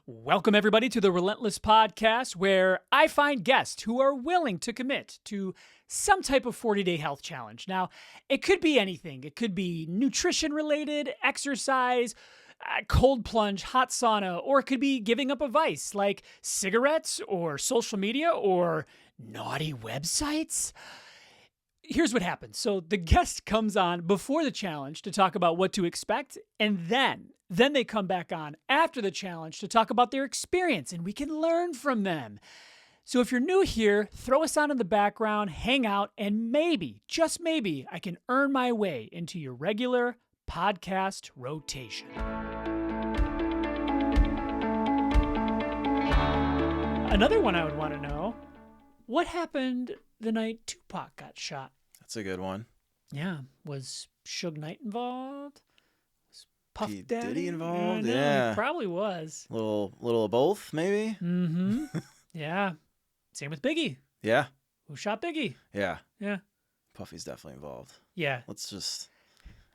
Welcome, everybody, to the Relentless podcast, where I find guests who are willing to commit to some type of 40-day health challenge. Now, it could be anything. It could be nutrition-related, exercise, cold plunge, hot sauna, or it could be giving up a vice like cigarettes or social media or naughty websites. Here's what happens. So the guest comes on before the challenge to talk about what to expect, and then they come back on after the challenge to talk about their experience, and we can learn from them. So if you're new here, throw us on in the background, hang out, and maybe, just maybe, I can earn my way into your regular podcast rotation. Another one I would want to know, what happened the night Tupac got shot? That's a good one. Yeah. Was Suge Knight involved? Was Puff Daddy Diddy involved? Yeah. Probably was. Little of both, maybe? Mm-hmm. Yeah. Same with Biggie. Yeah. Who shot Biggie? Yeah. Yeah. Puffy's definitely involved. Yeah. Let's just...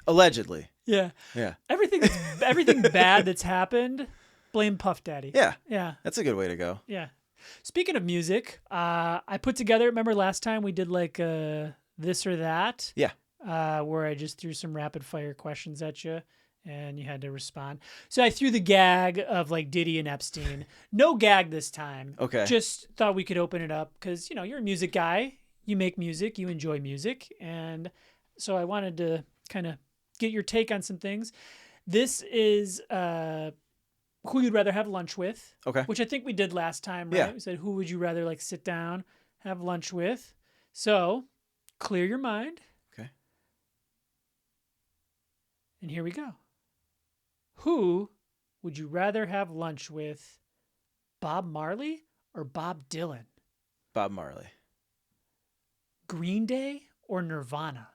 Allegedly. Yeah. Yeah. Everything bad that's happened, blame Puff Daddy. Yeah. Yeah. That's a good way to go. Yeah. Speaking of music, I put together, remember last time we did like this or that? Yeah. Where I just threw some rapid fire questions at you and you had to respond. So I threw the gag of like Diddy and Epstein. No gag this time. Okay. Just thought we could open it up because, you know, you're a music guy. You make music. You enjoy music. And so I wanted to kind of get your take on some things. This is who you'd rather have lunch with. Okay. Which I think we did last time, right? Yeah. We said, who would you rather like sit down, have lunch with? So clear your mind. Okay. And here we go. Who would you rather have lunch with, Bob Marley or Bob Dylan? Bob Marley. Green Day or Nirvana?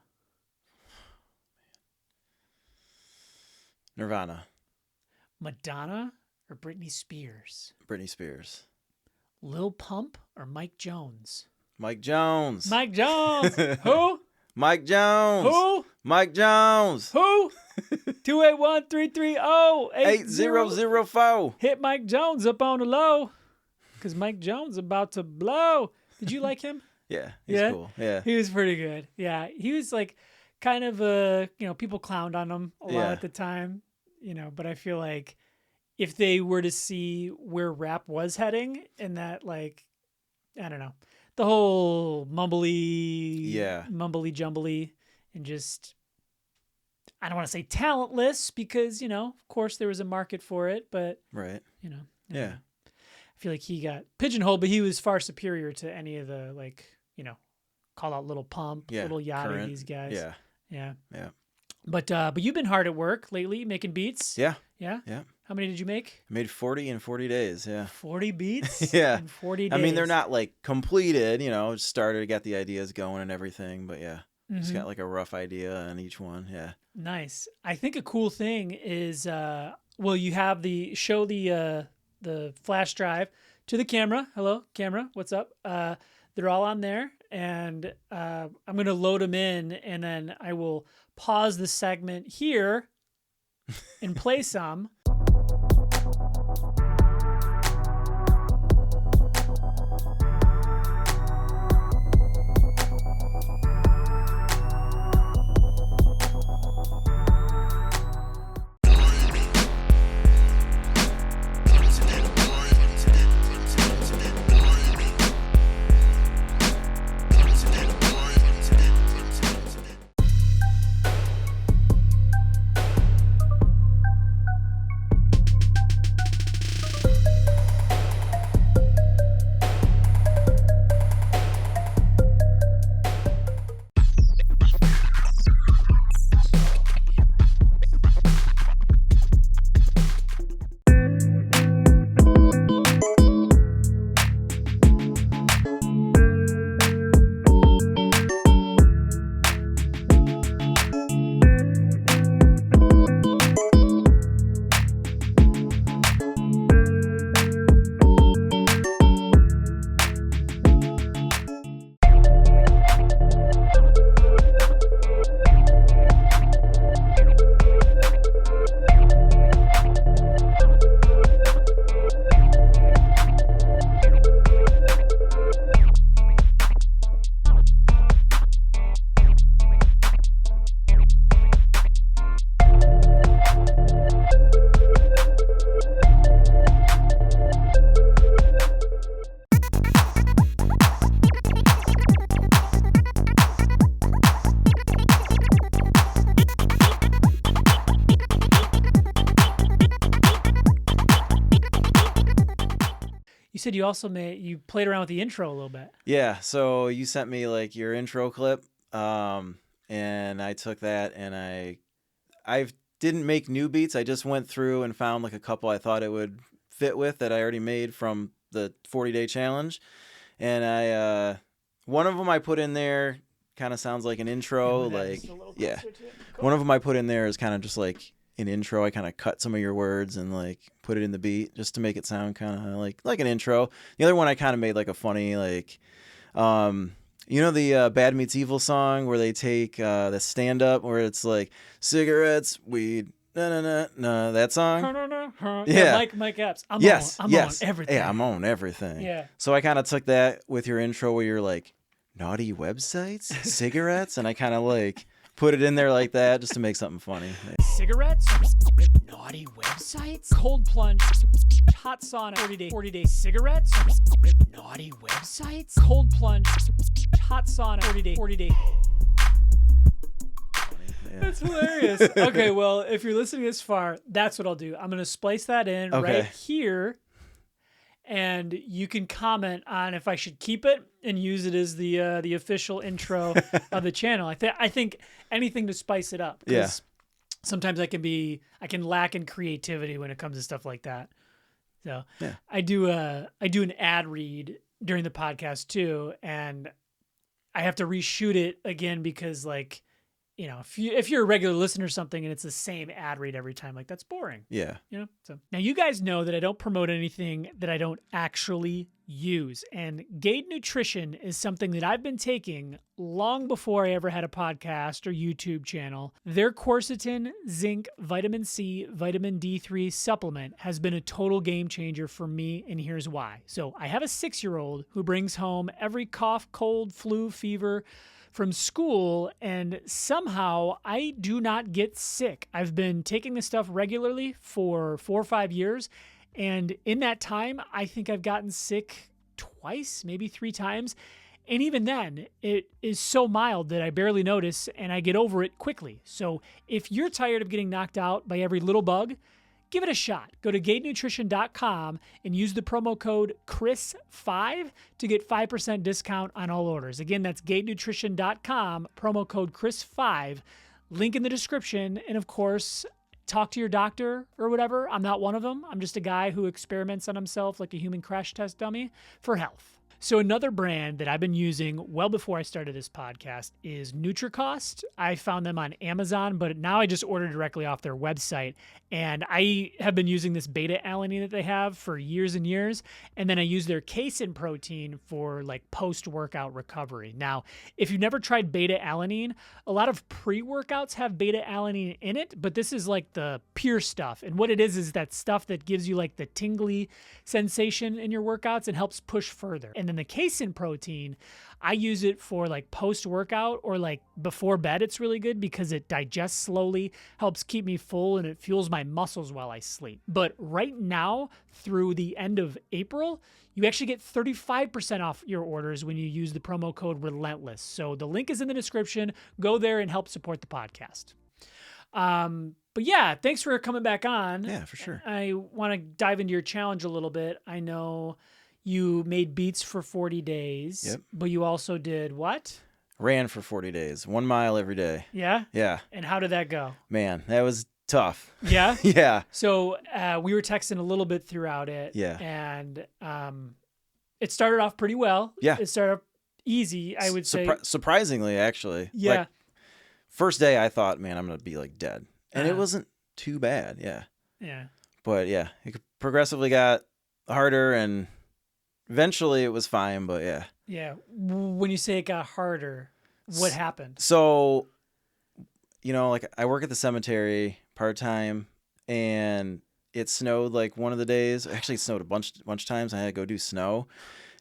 Nirvana. Madonna or Britney Spears? Britney Spears. Lil Pump or Mike Jones? Mike Jones. Mike Jones. Who? Mike Jones. Who? Mike Jones. Who? 281-330-8004. Hit Mike Jones up on the low because Mike Jones about to blow. Did you like him? Yeah, he's cool. Yeah. He was pretty good. Yeah, he was like kind of people clowned on him a lot at the time, but I feel like if they were to see where rap was heading and that, like, I don't know, the whole mumbly jumbly and just, I don't want to say talentless because, of course there was a market for it, but right. I feel like he got pigeonholed, but he was far superior to any of the, like, call out Little Pump, Little Yachty, these guys. Yeah. But you've been hard at work lately, making beats. Yeah. Yeah? Yeah. How many did you make? I made 40 in 40 days, yeah. 40 beats? Yeah. In 40 days. I mean, they're not, like, completed, started, got the ideas going and everything, but yeah. Just got, like, a rough idea on each one, yeah. Nice. I think a cool thing is, you have the flash drive to the camera. Hello, camera, what's up? They're all on there, and I'm going to load them in, and then I will pause the segment here and play some. said you also you played around with the intro a little bit. Yeah. So you sent me like your intro clip, and I took that and I didn't make new beats. I just went through and found like a couple I thought it would fit with that I already made from the 40-day challenge, and one of them I put in there kind of sounds like an intro, like yeah. Cool. One of them I put in there is kind of just like an intro. I kind of cut some of your words and like put it in the beat just to make it sound kind of like an intro. The other one I kind of made like a funny like, you know the Bad Meets Evil song where they take the stand up where it's like cigarettes, weed, no, that song. Yeah, Mike Epps. I'm on everything. Yeah, I'm on everything. Yeah. So I kind of took that with your intro where you're like naughty websites, cigarettes, and I kind of like put it in there like that just to make something funny. Cigarettes, naughty websites, cold plunge, hot sauna, 40-day cigarettes, naughty websites, cold plunge, hot sauna, 40-day. Yeah. That's hilarious. Okay, well, if you're listening this far, that's what I'll do. I'm going to splice that in right here, and you can comment on if I should keep it and use it as the official intro of the channel. I think anything to spice it up. Yeah. Sometimes I can lack in creativity when it comes to stuff like that. So yeah. I do an ad read during the podcast too, and I have to reshoot it again because like, you know, if you're a regular listener or something and it's the same ad read every time, like that's boring. Yeah. You know? So now you guys know that I don't promote anything that I don't actually use. And Gade Nutrition is something that I've been taking long before I ever had a podcast or YouTube channel. Their quercetin, zinc, vitamin C, vitamin D3 supplement has been a total game changer for me, and here's why. So I have a 6-year-old who brings home every cough, cold, flu, fever from school, and somehow I do not get sick. I've been taking this stuff regularly for 4 or 5 years, and in that time, I think I've gotten sick twice, maybe 3 times, and even then, it is so mild that I barely notice, and I get over it quickly. So if you're tired of getting knocked out by every little bug, give it a shot. Go to gadenutrition.com and use the promo code CHRIS5 to get 5% discount on all orders. Again, that's gadenutrition.com, promo code CHRIS5, link in the description. And of course, talk to your doctor or whatever. I'm not one of them. I'm just a guy who experiments on himself like a human crash test dummy for health. So another brand that I've been using well before I started this podcast is Nutricost. I found them on Amazon, but now I just order directly off their website. And I have been using this beta-alanine that they have for years and years. And then I use their casein protein for like post-workout recovery. Now, if you've never tried beta-alanine, a lot of pre-workouts have beta-alanine in it, but this is like the pure stuff. And what it is that stuff that gives you like the tingly sensation in your workouts and helps push further. And then the casein protein, I use it for like post-workout or like before bed. It's really good because it digests slowly, helps keep me full, and it fuels my muscles while I sleep. But right now, through the end of April, you actually get 35% off your orders when you use the promo code Relentless. So the link is in the description. Go there and help support the podcast. But yeah, thanks for coming back on. Yeah, for sure. I want to dive into your challenge a little bit. I know you made beats for 40 days, Yep. But you also did what? Ran for 40 days, 1 mile every day. Yeah? Yeah. And how did that go? Man, that was tough. Yeah? Yeah. So we were texting a little bit throughout it. Yeah. And it started off pretty well. Yeah. It started off easy, I would say. Surprisingly, actually. Yeah. Like, first day, I thought, man, I'm going to be like dead. And it wasn't too bad. Yeah. Yeah. But yeah, it progressively got harder and eventually it was fine, but yeah. Yeah. When you say it got harder, what happened? So, you know, like I work at the cemetery part-time and it snowed like one of the days. Actually, it snowed a bunch of times. I had to go do snow.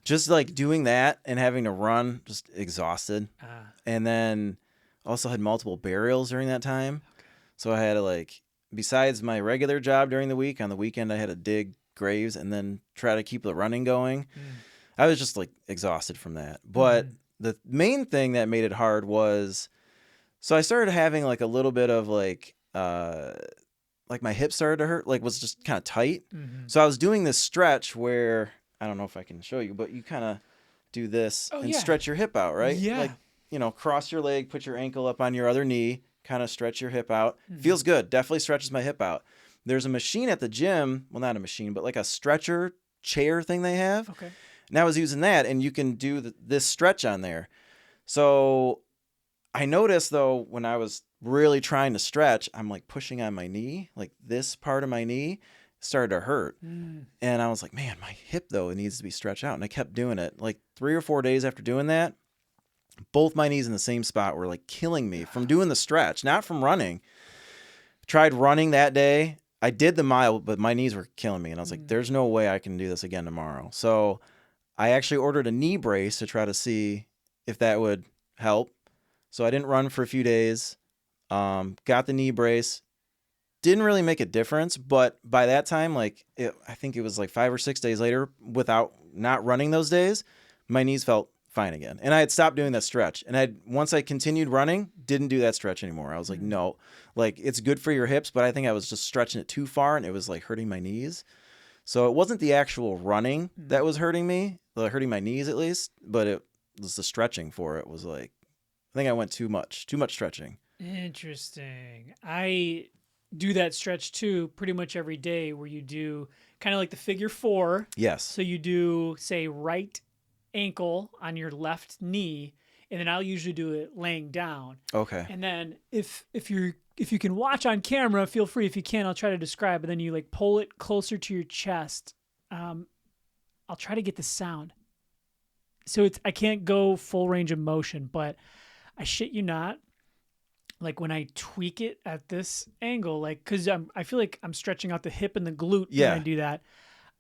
Just like doing that and having to run, just exhausted. And then also had multiple burials during that time. Okay. So I had to like, besides my regular job during the week, on the weekend I had to dig graves and then try to keep the running going. I was just like exhausted from that. But the main thing that made it hard was, so I started having like a little bit of like my hips started to hurt, like was just kind of tight. So I was doing this stretch where I don't know if I can show you, but you kind of do this and yeah. stretch your hip out, right? Yeah. Like, cross your leg, put your ankle up on your other knee, kind of stretch your hip out. Feels good. Definitely stretches my hip out. There's a machine at the gym. Well, not a machine, but like a stretcher chair thing they have. Okay. And I was using that, and you can do this stretch on there. So I noticed, though, when I was really trying to stretch, I'm like pushing on my knee, like this part of my knee started to hurt. And I was like, man, my hip, though, it needs to be stretched out. And I kept doing it. Like 3 or 4 days after doing that, both my knees in the same spot were like killing me from doing the stretch, not from running. Tried running that day. I did the mile, but my knees were killing me. And I was like, there's no way I can do this again tomorrow. So I actually ordered a knee brace to try to see if that would help. So I didn't run for a few days. Got the knee brace. Didn't really make a difference, but by that time, I think it was like 5 or 6 days later, without not running those days, my knees felt fine again. And I had stopped doing that stretch. And once I continued running, didn't do that stretch anymore. I was like, no, like it's good for your hips, but I think I was just stretching it too far and it was like hurting my knees. So it wasn't the actual running that was hurting me, hurting my knees at least, but it was the stretching for it was like, I think I went too much stretching. Interesting. I do that stretch too pretty much every day where you do kind of like the figure 4. Yes. So you do, say, right ankle on your left knee, and then I'll usually do it laying down. Okay. And then if you can watch on camera, feel free. If you can, I'll try to describe. But then you like pull it closer to your chest. I'll try to get the sound. So I can't go full range of motion, but I shit you not. Like when I tweak it at this angle, like, cause I feel like I'm stretching out the hip and the glute when I do that.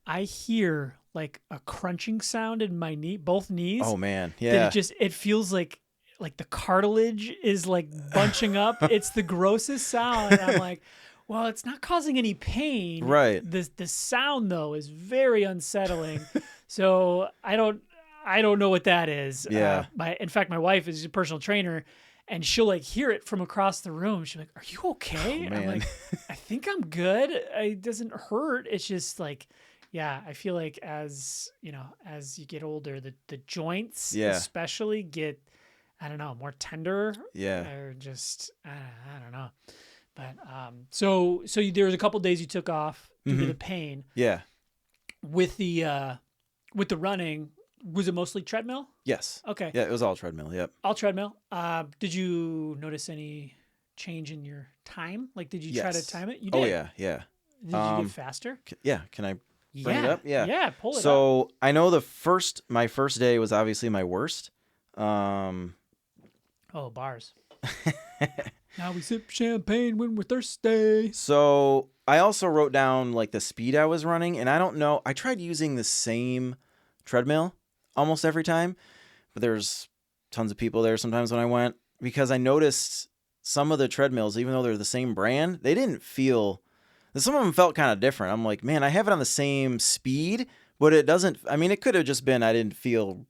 I hear like a crunching sound in my knee, both knees. Oh man. Yeah. It feels like the cartilage is like bunching up. It's the grossest sound. And I'm like, well, it's not causing any pain. Right. The sound though is very unsettling. So I don't know what that is. Yeah. In fact, my wife is a personal trainer, and she'll like hear it from across the room. She's like, "Are you okay?" Oh, I'm like, "I think I'm good. It doesn't hurt. It's just like, yeah, I feel like as you get older, the joints especially get, I don't know, more tender. Yeah. Or just I don't know. But so there was a couple days you took off due to the pain. Yeah. With the running. Was it mostly treadmill? Yes. Okay. Yeah, it was all treadmill. Yep. All treadmill. Did you notice any change in your time? Like, did you try to time it? You did. Oh yeah, yeah. Did you get faster? Yeah. Can I bring it up? Yeah. Yeah. Pull it up. So I know my first day was obviously my worst. Oh, bars. Now we sip champagne when we're thirsty. So I also wrote down like the speed I was running, and I don't know. I tried using the same treadmill almost every time, but there's tons of people there sometimes when I went, because I noticed some of the treadmills, even though they're the same brand, they didn't feel, some of them felt kind of different. I'm like, man, I have it on the same speed, but it doesn't, I mean, it could have just been I didn't feel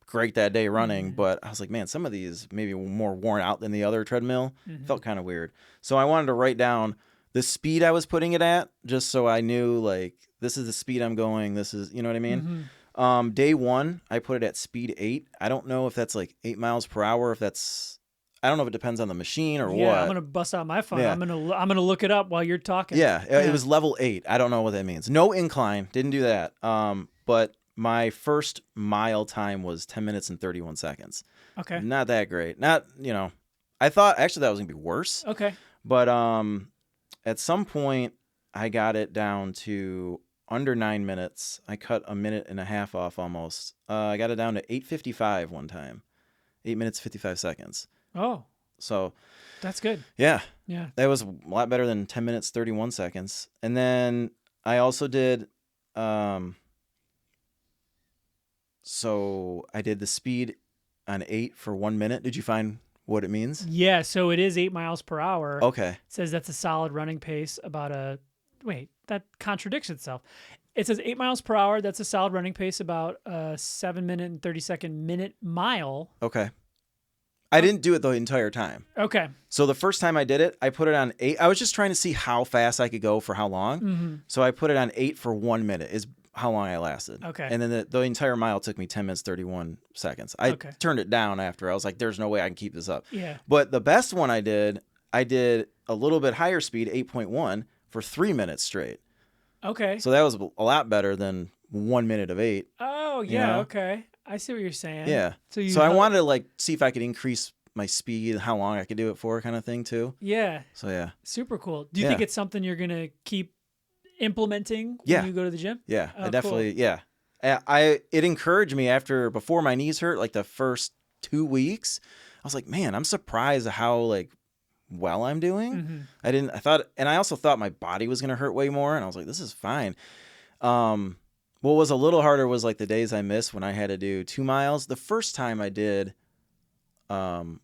great that day running, but I was like, man, some of these maybe more worn out than the other treadmill. Felt kind of weird. So I wanted to write down the speed I was putting it at, just so I knew, like, this is the speed I'm going. This is, you know what I mean? Day 1, I put it at speed 8. I don't know if that's like 8 miles per hour. If that's, I don't know if it depends on the machine or what. Yeah, I'm gonna bust out my phone. Yeah. I'm gonna look it up while you're talking. Yeah, it was level 8. I don't know what that means. No incline. Didn't do that. But my first mile time was 10 minutes and 31 seconds. Okay. Not that great. Not, I thought actually that was gonna be worse. Okay. But at some point I got it down to under 9 minutes. I cut a minute and a half off almost. I got it down to 8:55 one time. 8 minutes, 55 seconds. Oh. So. That's good. Yeah. Yeah. That was a lot better than 10 minutes, 31 seconds. And then I also did, so I did the speed on 8 for 1 minute. Did you find what it means? Yeah. So it is 8 miles per hour. Okay. It says that's a solid running pace wait, that contradicts itself. It says 8 miles per hour. That's a solid running pace, about a 7 minute and 30-second minute mile. Okay. I didn't do it the entire time. Okay. So the first time I did it, I put it on 8. I was just trying to see how fast I could go for how long. So I put it on 8 for 1 minute. how long I lasted. Okay. And then the entire mile took me 10 minutes, 31 seconds. I turned it down after. I was like, there's no way I can keep this up. Yeah. But the best one I did a little bit higher speed, 8.1, for 3 minutes straight. Okay. So that was a lot better than 1 minute of 8. Oh, yeah. You know? Okay. I see what you're saying. Yeah. So I wanted to like see if I could increase my speed, how long I could do it for, kind of thing too. Yeah. So yeah. Super cool. Do you think it's something you're going to keep implementing when you go to the gym? Yeah. Oh, I definitely, cool. yeah. It encouraged me before my knees hurt, like the first 2 weeks, I was like, man, I'm surprised at how like well I'm doing. Mm-hmm. I also thought my body was going to hurt way more. And I was like, this is fine. What was a little harder was like the days I missed when I had to do 2 miles. The first time I did, 1.25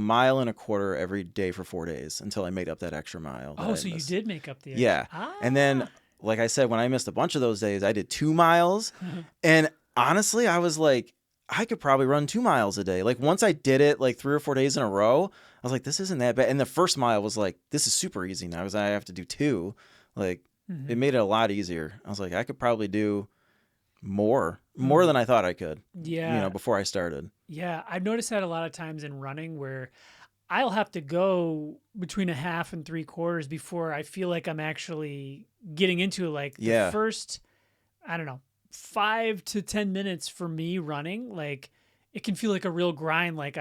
miles every day for 4 days until I made up that extra mile. Oh, so you did make up the extra. Yeah. And then, like I said, when I missed a bunch of those days, I did 2 miles. And honestly, I was like, I could probably run 2 miles a day. Like once I did it like 3 or 4 days in a row, I was like, this isn't that bad. And the first mile was like, this is super easy now because I have to do 2. Like it made it a lot easier. I was like, I could probably do more than I thought I could. Yeah. You know, before I started. Yeah. I've noticed that a lot of times in running where I'll have to go between a half and 3/4 before I feel like I'm actually getting into like the first, I don't know, 5 to 10 minutes for me running. Like it can feel like a real grind. Like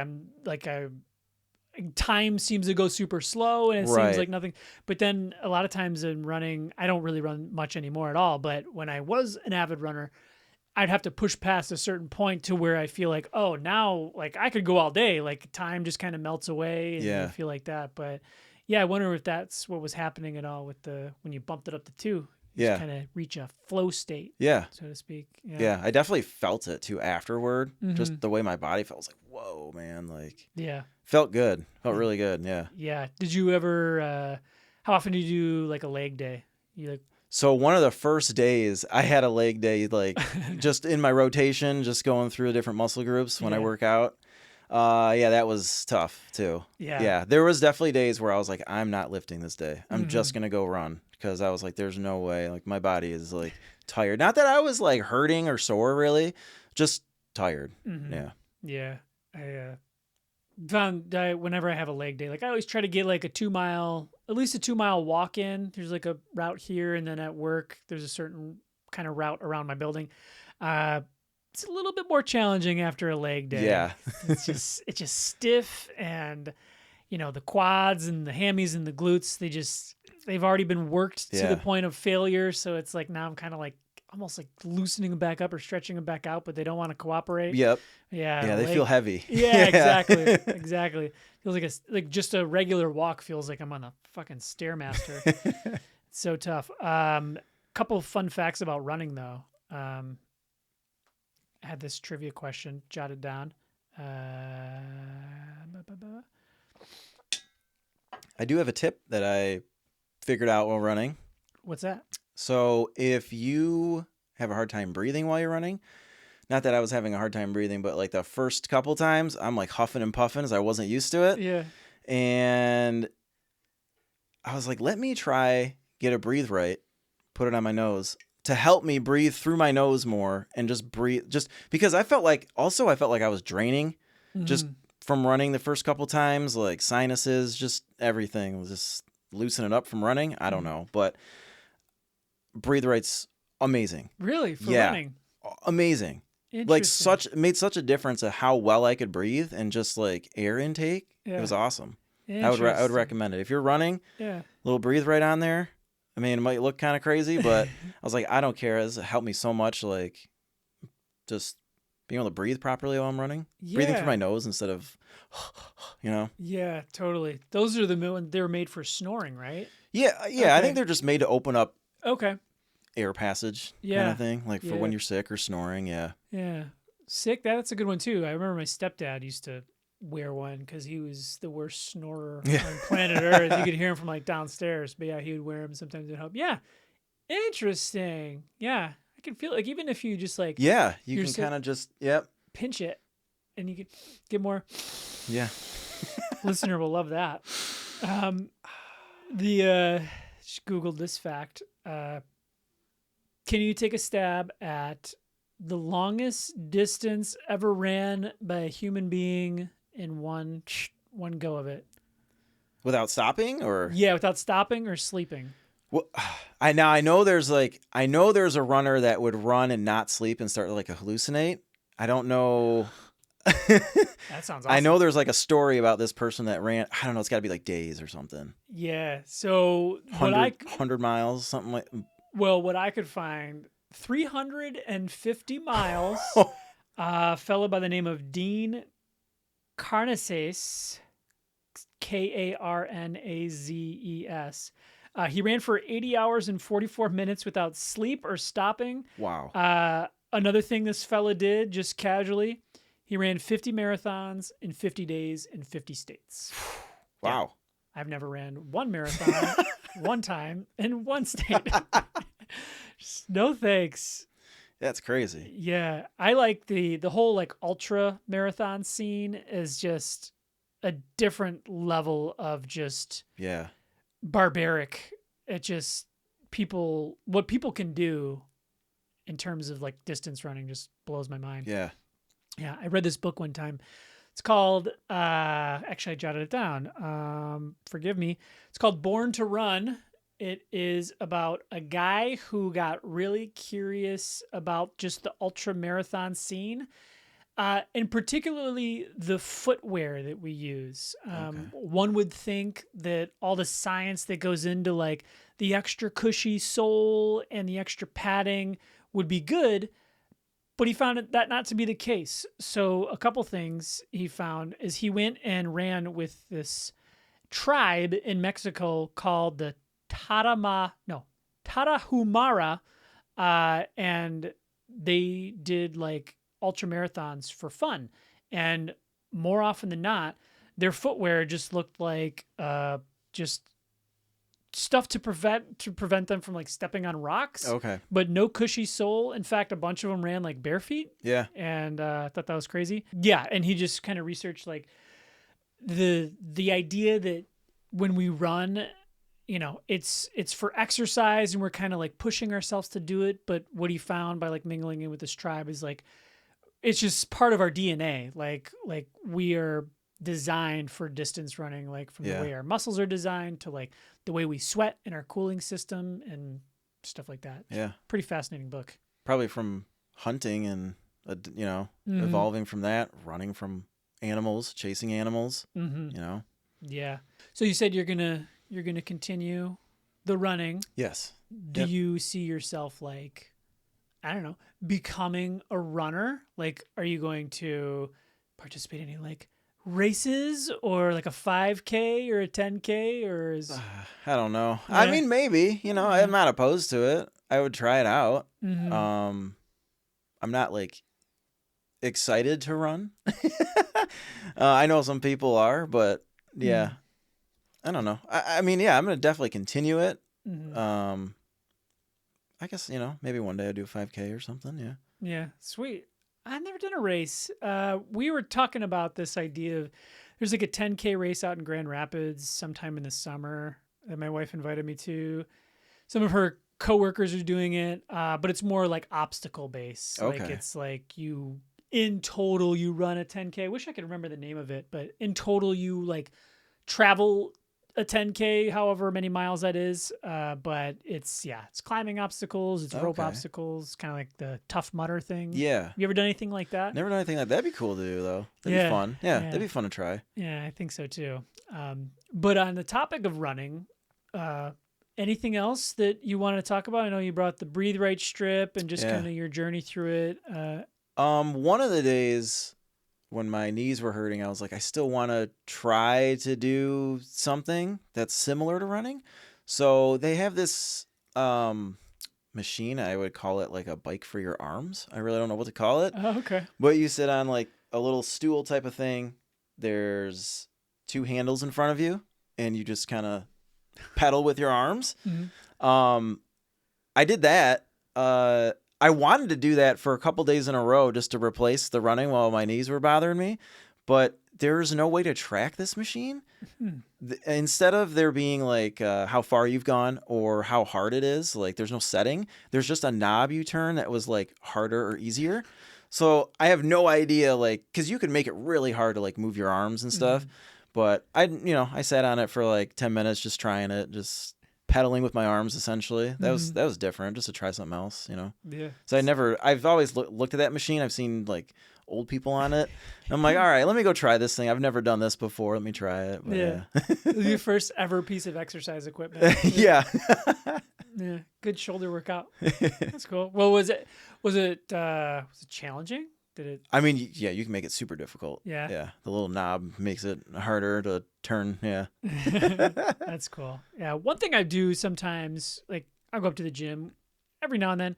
time seems to go super slow and it seems like nothing. But then a lot of times in running, I don't really run much anymore at all. But when I was an avid runner, I'd have to push past a certain point to where I feel like, oh, now like I could go all day. Like time just kind of melts away and I feel like that. But yeah, I wonder if that's what was happening at all with when you bumped it up to 2. Just kind of reach a flow state. Yeah. So to speak. Yeah. I definitely felt it too afterward. Just the way my body felt. I was like, whoa, man. Like, felt good. Felt really good. Yeah. Yeah. Did you ever, how often do you do like a leg day? You like, so one of the first days I had a leg day, like just in my rotation, just going through the different muscle groups when I work out. That was tough too. Yeah. There was definitely days where I was like, I'm not lifting this day. I'm just going to go run. Because I was like, there's no way. Like my body is like tired. Not that I was like hurting or sore really, just tired. Yeah. Yeah. I found whenever I have a leg day, like I always try to get like at least a 2 mile walk in. There's like a route here, and then at work there's a certain kind of route around my building. It's a little bit more challenging after a leg day. Yeah. it's just stiff, and you know the quads and the hammies and the glutes. They've already been worked to the point of failure. So it's like now I'm kind of like almost like loosening them back up or stretching them back out, but they don't want to cooperate. Yep. Yeah. Yeah, they feel heavy. Yeah, exactly. Exactly. Feels like just a regular walk feels like I'm on a fucking Stairmaster. It's so tough. Couple of fun facts about running though. I had this trivia question jotted down. I do have a tip that I figured out while running. What's that? So if you have a hard time breathing while you're running, not that I was having a hard time breathing, but like the first couple times I'm like huffing and puffing as I wasn't used to it. Yeah. And I was like, let me try get a breathe right, put it on my nose to help me breathe through my nose more and just breathe. Just because I felt like I was draining just from running the first couple times, like sinuses, just everything was just loosening up from running. I don't know, but breathe right's amazing. Really? For running? Amazing. Like made such a difference of how well I could breathe and just like air intake. It was awesome. I would recommend it. If you're running, little breathe right on there. I mean, it might look kind of crazy, but I was like, I don't care. This helped me so much. Like just being able to breathe properly while I'm running, breathing through my nose instead of, you know? Yeah, totally. Those are they're made for snoring, right? Yeah. Okay. I think they're just made to open up air passage kind of thing, like for when you're sick or snoring. Yeah. Yeah. Sick. That's a good one too. I remember my stepdad used to wear one because he was the worst snorer on planet Earth. You could hear him from like downstairs, but yeah, he would wear them. Sometimes it'd help. Yeah. Interesting. Yeah. I can feel like even if you just like, you can kind of just, pinch it and you could get more. Yeah. Listener will love that. Just Googled this fact. Can you take a stab at the longest distance ever ran by a human being in one go of it? Without stopping, or Yeah, without stopping or sleeping. well, I know there's a runner that would run and not sleep and start to like hallucinate. I don't know. That sounds awesome. I know there's like a story about this person that ran. I don't know. It's got to be like days or something. Yeah. So 100 miles, something like. What I could find, 350 miles. A fellow by the name of Dean Karnazes, Karnazes. He ran for 80 hours and 44 minutes without sleep or stopping. Wow. Another thing this fella did, just casually, he ran 50 marathons in 50 days in 50 states. Wow. Yeah. I've never ran one marathon one time in one state. Just no thanks. That's crazy. Yeah. I like the whole like ultra marathon scene is just a different level of just barbaric. It just what people can do in terms of like distance running just blows my mind. Yeah. Yeah. I read this book one time. It's called, actually I jotted it down. Forgive me. It's called Born to Run. It is about a guy who got really curious about just the ultra marathon scene. And particularly the footwear that we use. One would think that all the science that goes into like the extra cushy sole and the extra padding would be good, but he found that not to be the case. So a couple things he found is he went and ran with this tribe in Mexico called the Tarahumara, and they did like ultra marathons for fun, and more often than not their footwear just looked like just stuff to prevent them from like stepping on rocks, but no cushy sole. In fact, a bunch of them ran like bare feet, and I thought that was crazy. And he just kind of researched like the idea that when we run, it's for exercise and we're kind of like pushing ourselves to do it, but what he found by like mingling in with this tribe is like it's just part of our DNA. Like we are designed for distance running, like from the way our muscles are designed to like the way we sweat in our cooling system and stuff like that. Yeah. Pretty fascinating book. Probably from hunting and, evolving from that, running from animals, chasing animals, Yeah. So you said you're going to continue the running. Yes. Do you see yourself like, I don't know, becoming a runner? Like, are you going to participate in any like races or like a 5K or a 10K or is... I don't know. Yeah. I mean, maybe, I'm not opposed to it. I would try it out. Mm-hmm. I'm not like excited to run. I know some people are, but I don't know. I mean, I'm going to definitely continue it. Mm-hmm. I guess, maybe one day I'll do a 5K or something. Yeah. Yeah. Sweet. I've never done a race. We were talking about this idea of there's like a 10K race out in Grand Rapids sometime in the summer that my wife invited me to. Some of her coworkers are doing it, but it's more like obstacle based. Okay. Like it's like in total you run a 10K. I wish I could remember the name of it, but in total you like travel a 10K, however many miles that is. But it's climbing obstacles, it's rope obstacles, kind of like the Tough Mudder thing. Yeah. You ever done anything like that? Never done anything like that. That'd be cool to do though. That'd be fun. Yeah, that'd be fun to try. Yeah, I think so too. But on the topic of running, anything else that you want to talk about? I know you brought the Breathe Right strip and just kind of your journey through it. One of the days when my knees were hurting, I was like, I still want to try to do something that's similar to running. So they have this machine. I would call it like a bike for your arms. I really don't know what to call it. Oh, okay. But you sit on like a little stool type of thing. There's 2 handles in front of you, and you just kind of pedal with your arms. Mm-hmm. I did that. I wanted to do that for a couple days in a row just to replace the running while my knees were bothering me. but there's no way to track this machine. Instead of there being like how far you've gone or how hard it is, like there's no setting. There's just a knob you turn that was like harder or easier. So I have no idea, like, because you can make it really hard to like move your arms and stuff. But I sat on it for like 10 minutes just trying it, just pedaling with my arms essentially. That was different, just to try something else, Yeah. So I've always looked at that machine. I've seen like old people on it. And I'm like, all right, let me go try this thing. I've never done this before. Let me try it. But, yeah. Your first ever piece of exercise equipment. Yeah. Yeah. Good shoulder workout. That's cool. Well, was it challenging? Did it? I mean, yeah, you can make it super difficult. Yeah. Yeah. The little knob makes it harder to turn. Yeah. That's cool. Yeah. One thing I do sometimes, like I'll go up to the gym every now and then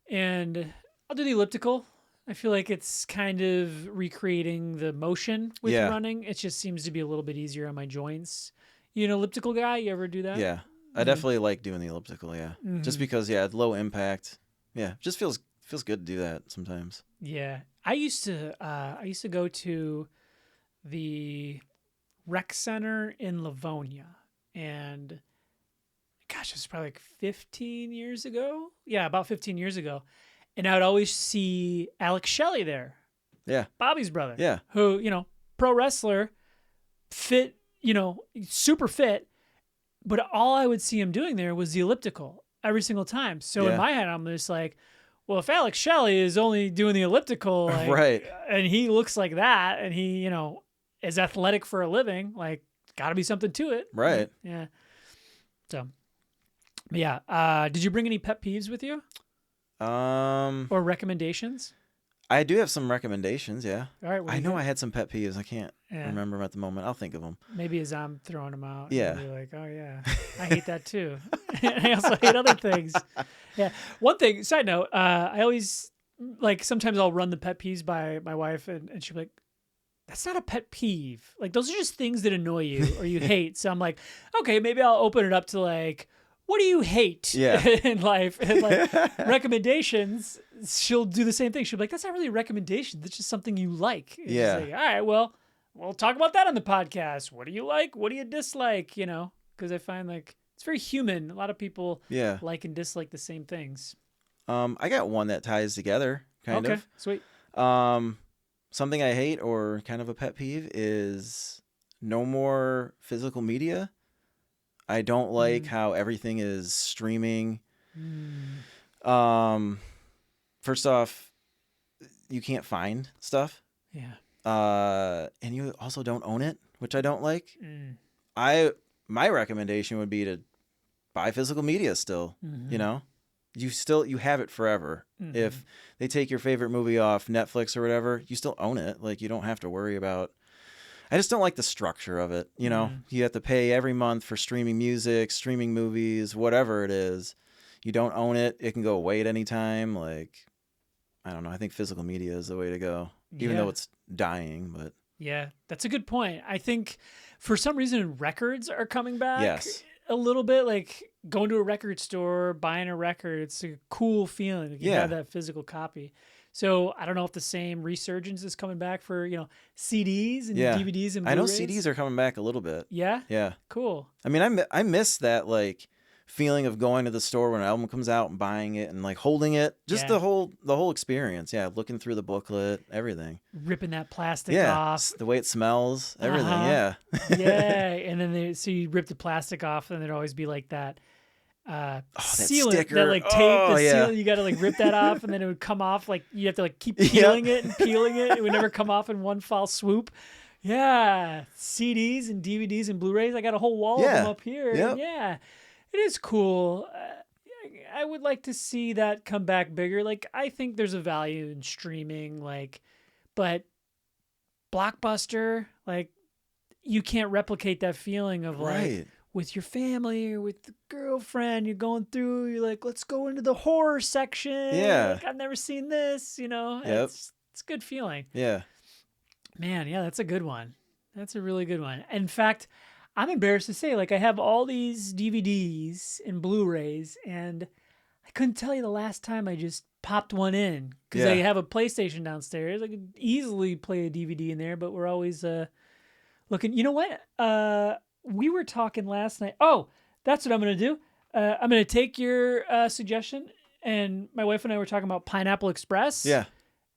and I'll do the elliptical. I feel like it's kind of recreating the motion with running. It just seems to be a little bit easier on my joints. You an elliptical guy? You ever do that? Yeah. I definitely like doing the elliptical. Yeah. Just because, low impact. Yeah. Just feels good to do that sometimes. Yeah. I used to go to the rec center in Livonia, and gosh, it was probably like 15 years ago. Yeah, about 15 years ago. And I would always see Alex Shelley there. Yeah. Bobby's brother. Yeah. Who, pro wrestler, fit, super fit. But all I would see him doing there was the elliptical every single time. So in my head, I'm just like, well, if Alex Shelley is only doing the elliptical, like, right, and he looks like that, and he, is athletic for a living, like, got to be something to it. Right. Yeah. So, yeah. Did you bring any pet peeves with you? Or recommendations? I do have some recommendations. Yeah. All right. I know I had some pet peeves. I can't remember them at the moment. I'll think of them. Maybe as I'm throwing them out. Yeah. You'll be like, oh yeah, I hate that too. I also hate other things. Yeah. One thing, side note, I always sometimes I'll run the pet peeves by my wife and she'll be like, that's not a pet peeve. Like those are just things that annoy you or you hate. So I'm like, okay, maybe I'll open it up to like, what do you hate in life? And like recommendations, she'll do the same thing. She'll be like, that's not really a recommendation. That's just something you like. And yeah. like, all right, well, we'll talk about that on the podcast. What do you like? What do you dislike? Because I find like it's very human. A lot of people like and dislike the same things. I got one that ties together, kind of. Okay, sweet. Something I hate or kind of a pet peeve is no more physical media. I don't like how everything is streaming. First off, you can't find stuff. Yeah. And you also don't own it, which I don't like. My recommendation would be to buy physical media still. You have it forever. If they take your favorite movie off Netflix or whatever, you still own it. Like you don't have to worry about. I just don't like the structure of it. You have to pay every month for streaming music, streaming movies, whatever it is. You don't own it. It can go away at any time. Like, I don't know. I think physical media is the way to go, even though it's dying. But yeah, that's a good point. I think for some reason records are coming back. Yes. A little bit, like going to a record store, buying a record. It's a cool feeling. You have that physical copy. So I don't know if the same resurgence is coming back for, CDs and DVDs and Blu-rays. I know CDs are coming back a little bit. Yeah? Yeah. Cool. I mean, I miss that, like, feeling of going to the store when an album comes out and buying it and, like, holding it. Just the whole experience. Yeah, looking through the booklet, everything. Ripping that plastic off. The way it smells, everything, yeah. Yeah, and then so you rip the plastic off and there'd always be, like, that sealant, sticker. that like tape, seal, you got to like rip that off and then it would come off, like you have to like keep peeling it and peeling it. It would never come off in one foul swoop. Yeah. CDs and DVDs and Blu-rays. I got a whole wall of them up here. Yep. Yeah. It is cool. I would like to see that come back bigger. Like I think there's a value in streaming, like, but Blockbuster, like you can't replicate that feeling of like, with your family or with the girlfriend, you're going through, you're like, let's go into the horror section. Yeah. Like, I've never seen this, It's a good feeling. Yeah. Man, yeah, that's a good one. That's a really good one. In fact, I'm embarrassed to say, like, I have all these DVDs and Blu-rays, and I couldn't tell you the last time I just popped one in because Yeah. I have a PlayStation downstairs. I could easily play a DVD in there, but we're always looking. You know what? We were talking last night. Oh, that's what I'm going to do. I'm going to take your suggestion, and my wife and I were talking about Pineapple Express. Yeah.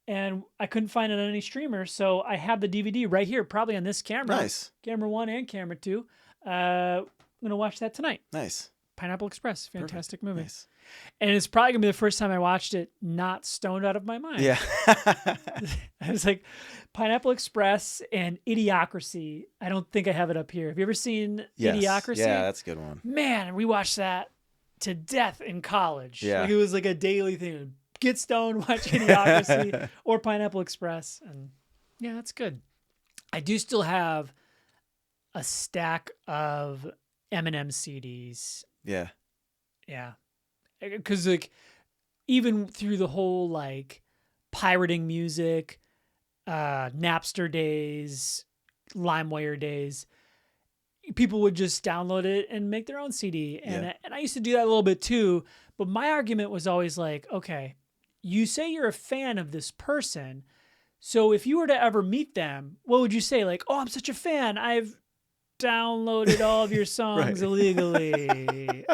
And I couldn't find it on any streamer, so I have the DVD right here, probably on this camera. Nice. Camera 1 and camera 2. I'm going to watch that tonight. Nice. Pineapple Express. Fantastic movie. Nice. And it's probably going to be the first time I watched it not stoned out of my mind. Yeah. I was like, Pineapple Express and Idiocracy. I don't think I have it up here. Have you ever seen Idiocracy? Yeah, that's a good one. Man, we watched that to death in college. Yeah. Like, it was like a daily thing. Get stoned, watch Idiocracy or Pineapple Express. And yeah, that's good. I do still have a stack of Eminem CDs. Yeah. Yeah. Because like even through the whole like pirating music, Napster days, LimeWire days, people would just download it and make their own CD. And I used to do that a little bit too. But my argument was always like, okay, you say you're a fan of this person. So if you were to ever meet them, what would you say? Like, oh, I'm such a fan. I've downloaded all of your songs illegally.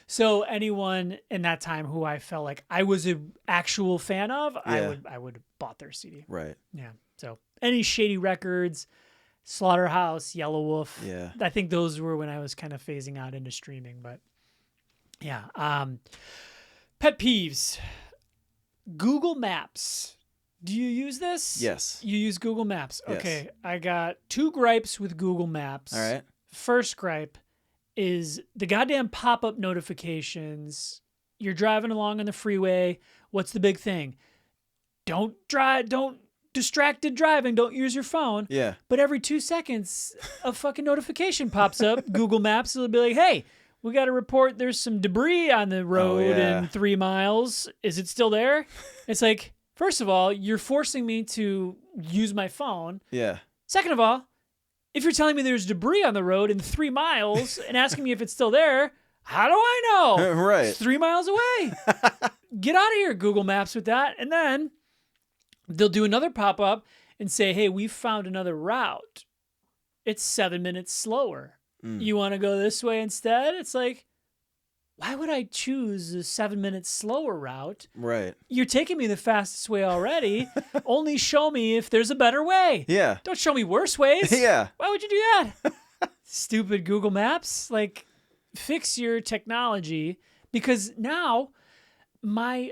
So anyone in that time who I felt like I was an actual fan of, I would have bought their CD. Right. Yeah. So any Shady Records, Slaughterhouse, Yellow Wolf. Yeah. I think those were when I was kind of phasing out into streaming. But yeah. Pet peeves. Google Maps. Do you use this? Yes. You use Google Maps. Yes. Okay. I got 2 gripes with Google Maps. All right. First gripe is the goddamn pop-up notifications. You're driving along on the freeway. What's the big thing? Don't distracted driving. Don't use your phone. Yeah. But every 2 seconds, a fucking notification pops up. Google Maps will be like, hey, we got to report there's some debris on the road in 3 miles. Is it still there? It's like, first of all, you're forcing me to use my phone. Yeah. Second of all, if you're telling me there's debris on the road in 3 miles and asking me if it's still there, how do I know? Right. It's 3 miles away. Get out of here, Google Maps, with that. And then they'll do another pop-up and say, hey, we found another route. It's 7 minutes slower. You want to go this way instead? It's like, why would I choose a 7 minutes slower route? Right. You're taking me the fastest way already. Only show me if there's a better way. Yeah. Don't show me worse ways. Yeah. Why would you do that? Stupid Google Maps. Like, fix your technology, because now my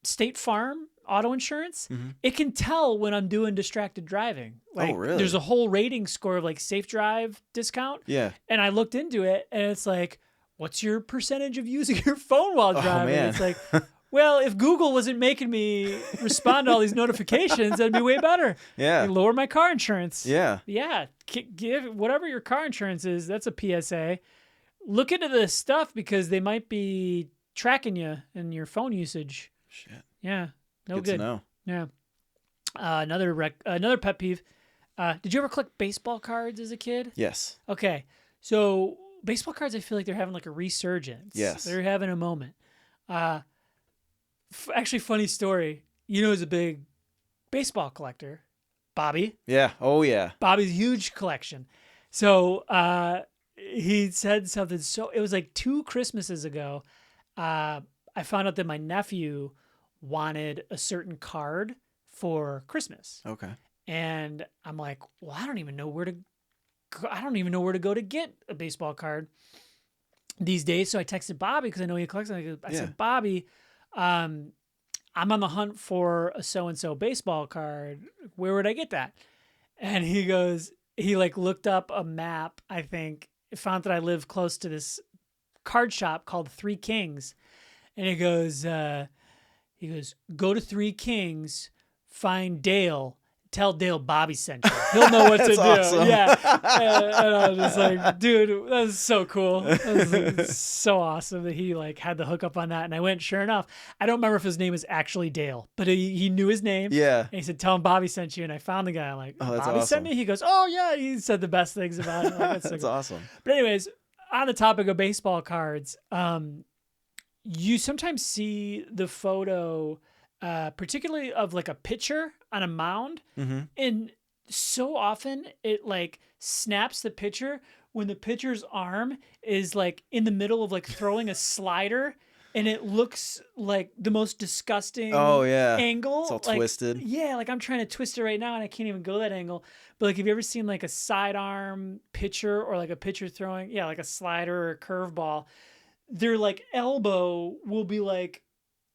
State Farm auto insurance, it can tell when I'm doing distracted driving. Like, really? There's a whole rating score of like safe drive discount. Yeah. And I looked into it and it's like, what's your percentage of using your phone while driving? Man. It's like, well, if Google wasn't making me respond to all these notifications, that'd be way better. Yeah. Like, lower my car insurance. Yeah. Yeah. Give whatever your car insurance is. That's a PSA. Look into this stuff because they might be tracking you and your phone usage. Shit. Yeah. No Good good. to know. Yeah. Another pet peeve. Did you ever collect baseball cards as a kid? Yes. Okay. So baseball cards, I feel like they're having like a resurgence. Yes. They're having a moment. Actually, funny story. You know who's a big baseball collector? Bobby. Yeah. Oh, yeah. Bobby's huge collection. So he said something. So it was like 2 Christmases ago. I found out that my nephew wanted a certain card for Christmas. Okay. And I'm like, well, I don't even know where to go to get a baseball card these days. So I texted Bobby because I know he collects them. I said, Bobby, I'm on the hunt for a so-and-so baseball card. Where would I get that? And he like looked up a map, I think, found that I live close to this card shop called Three Kings. And he goes, go to Three Kings, find Dale, tell Dale Bobby sent you. He'll know what to do. Awesome. Yeah. And I was just like, dude, that was so cool. That was so awesome that he like had the hookup on that. And I went, sure enough, I don't remember if his name was actually Dale, but he knew his name. Yeah. And he said, tell him Bobby sent you. And I found the guy. I'm like, Oh, that's Bobby sent awesome. me? He goes, oh yeah. He said the best things about it. I'm like, that's so That's cool. awesome. But anyways, on the topic of baseball cards, you sometimes see the photo, particularly of like a pitcher on a mound, and so often it like snaps the pitcher when the pitcher's arm is like in the middle of like throwing a slider, and it looks like the most disgusting angle. It's all like, twisted. Yeah, like I'm trying to twist it right now and I can't even go that angle. But like, have you ever seen like a sidearm pitcher or like a pitcher throwing, like a slider or a curveball? Their like elbow will be like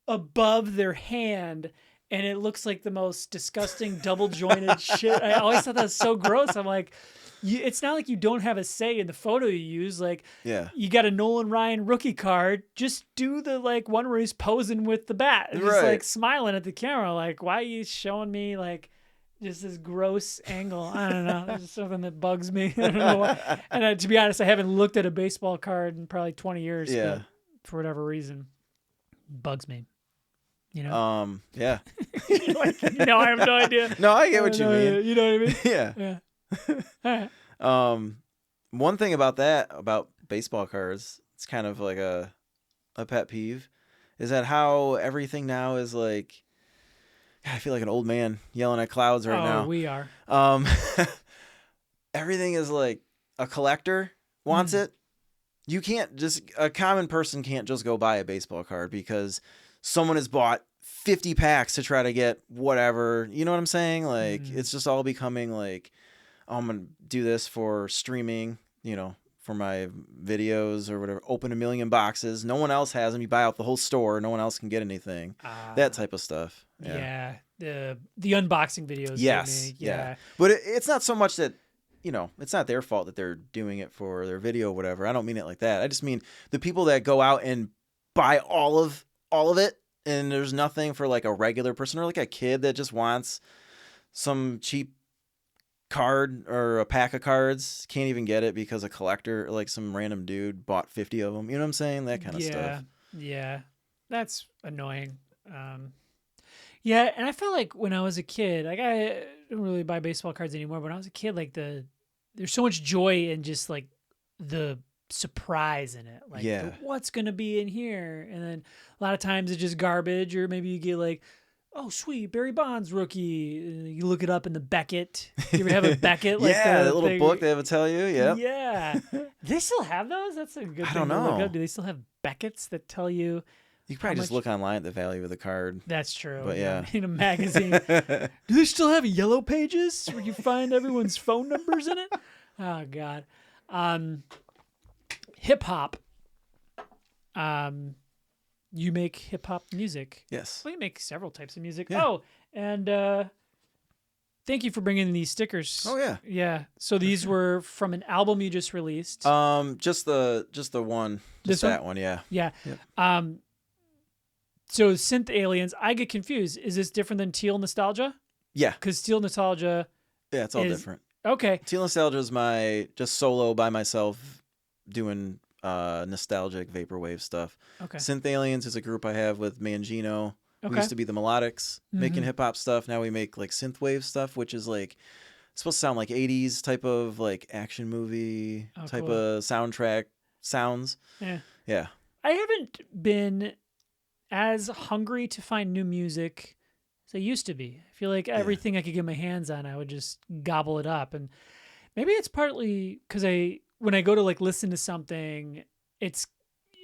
above their hand, and it looks like the most disgusting double jointed shit. I always thought that was so gross. I'm like, it's not like you don't have a say in the photo you use. Like, you got a Nolan Ryan rookie card. Just do the like one where he's posing with the bat, and just like smiling at the camera. Like, why are you showing me like just this gross angle? I don't know. There's something that bugs me. I don't know why. And to be honest, I haven't looked at a baseball card in probably 20 years. Yeah. But for whatever reason, bugs me. Yeah. No, I have no idea. No, I get what you mean. You know what I mean? Yeah. All right. One thing about baseball cards, it's kind of like a pet peeve, is that how everything now is like, I feel like an old man yelling at clouds right now. Oh, we are. Everything is like a collector wants it. A common person can't just go buy a baseball card because someone has bought 50 packs to try to get whatever. You know what I'm saying? Like, it's just all becoming like, oh, I'm going to do this for streaming, for my videos or whatever. Open 1 million boxes. No one else has them. You buy out the whole store. No one else can get anything. That type of stuff. Yeah. The unboxing videos. Yes. Yeah. But it's not so much that, it's not their fault that they're doing it for their video or whatever. I don't mean it like that. I just mean the people that go out and buy all of it, and there's nothing for like a regular person or like a kid that just wants some cheap card or a pack of cards, can't even get it because a collector, like some random dude, bought 50 of them. You know what I'm saying? That kind of stuff. Yeah. That's annoying. Yeah, and I felt like when I was a kid, like I don't really buy baseball cards anymore, but when I was a kid, like there's so much joy in just like the surprise in it. Like, what's going to be in here? And then a lot of times it's just garbage, or maybe you get like, oh, sweet, Barry Bonds rookie. You look it up in the Beckett. You ever have a Beckett? Like that little book they would tell you. Yep. Yeah. Do they still have those? That's a good thing to look up. Do they still have Becketts that tell you? You could probably just look online at the value of the card. That's true. But in a magazine. Do they still have yellow pages where you find everyone's phone numbers in it? Oh, God. Hip hop. You make hip hop music. Yes. Well, you make several types of music. Yeah. Oh, and thank you for bringing these stickers. Oh yeah. Yeah. So these were from an album you just released. Just the one. Just that one. Yeah. Yeah. Yep. So Synth Aliens, I get confused. Is this different than Teal Nostalgia? Yeah. Because Teal Nostalgia. Yeah, it's all different. Okay. Teal Nostalgia is my just solo by myself doing nostalgic vaporwave stuff. Okay. Synth Aliens is a group I have with Mangino. Okay. We used to be the Melodics, making hip hop stuff. Now we make like synthwave stuff, which is like supposed to sound like 80s type of like action movie type of soundtrack sounds. Yeah. Yeah. I haven't been as hungry to find new music as I used to be. I feel like everything I could get my hands on, I would just gobble it up. And maybe it's partly because when I go to like listen to something, it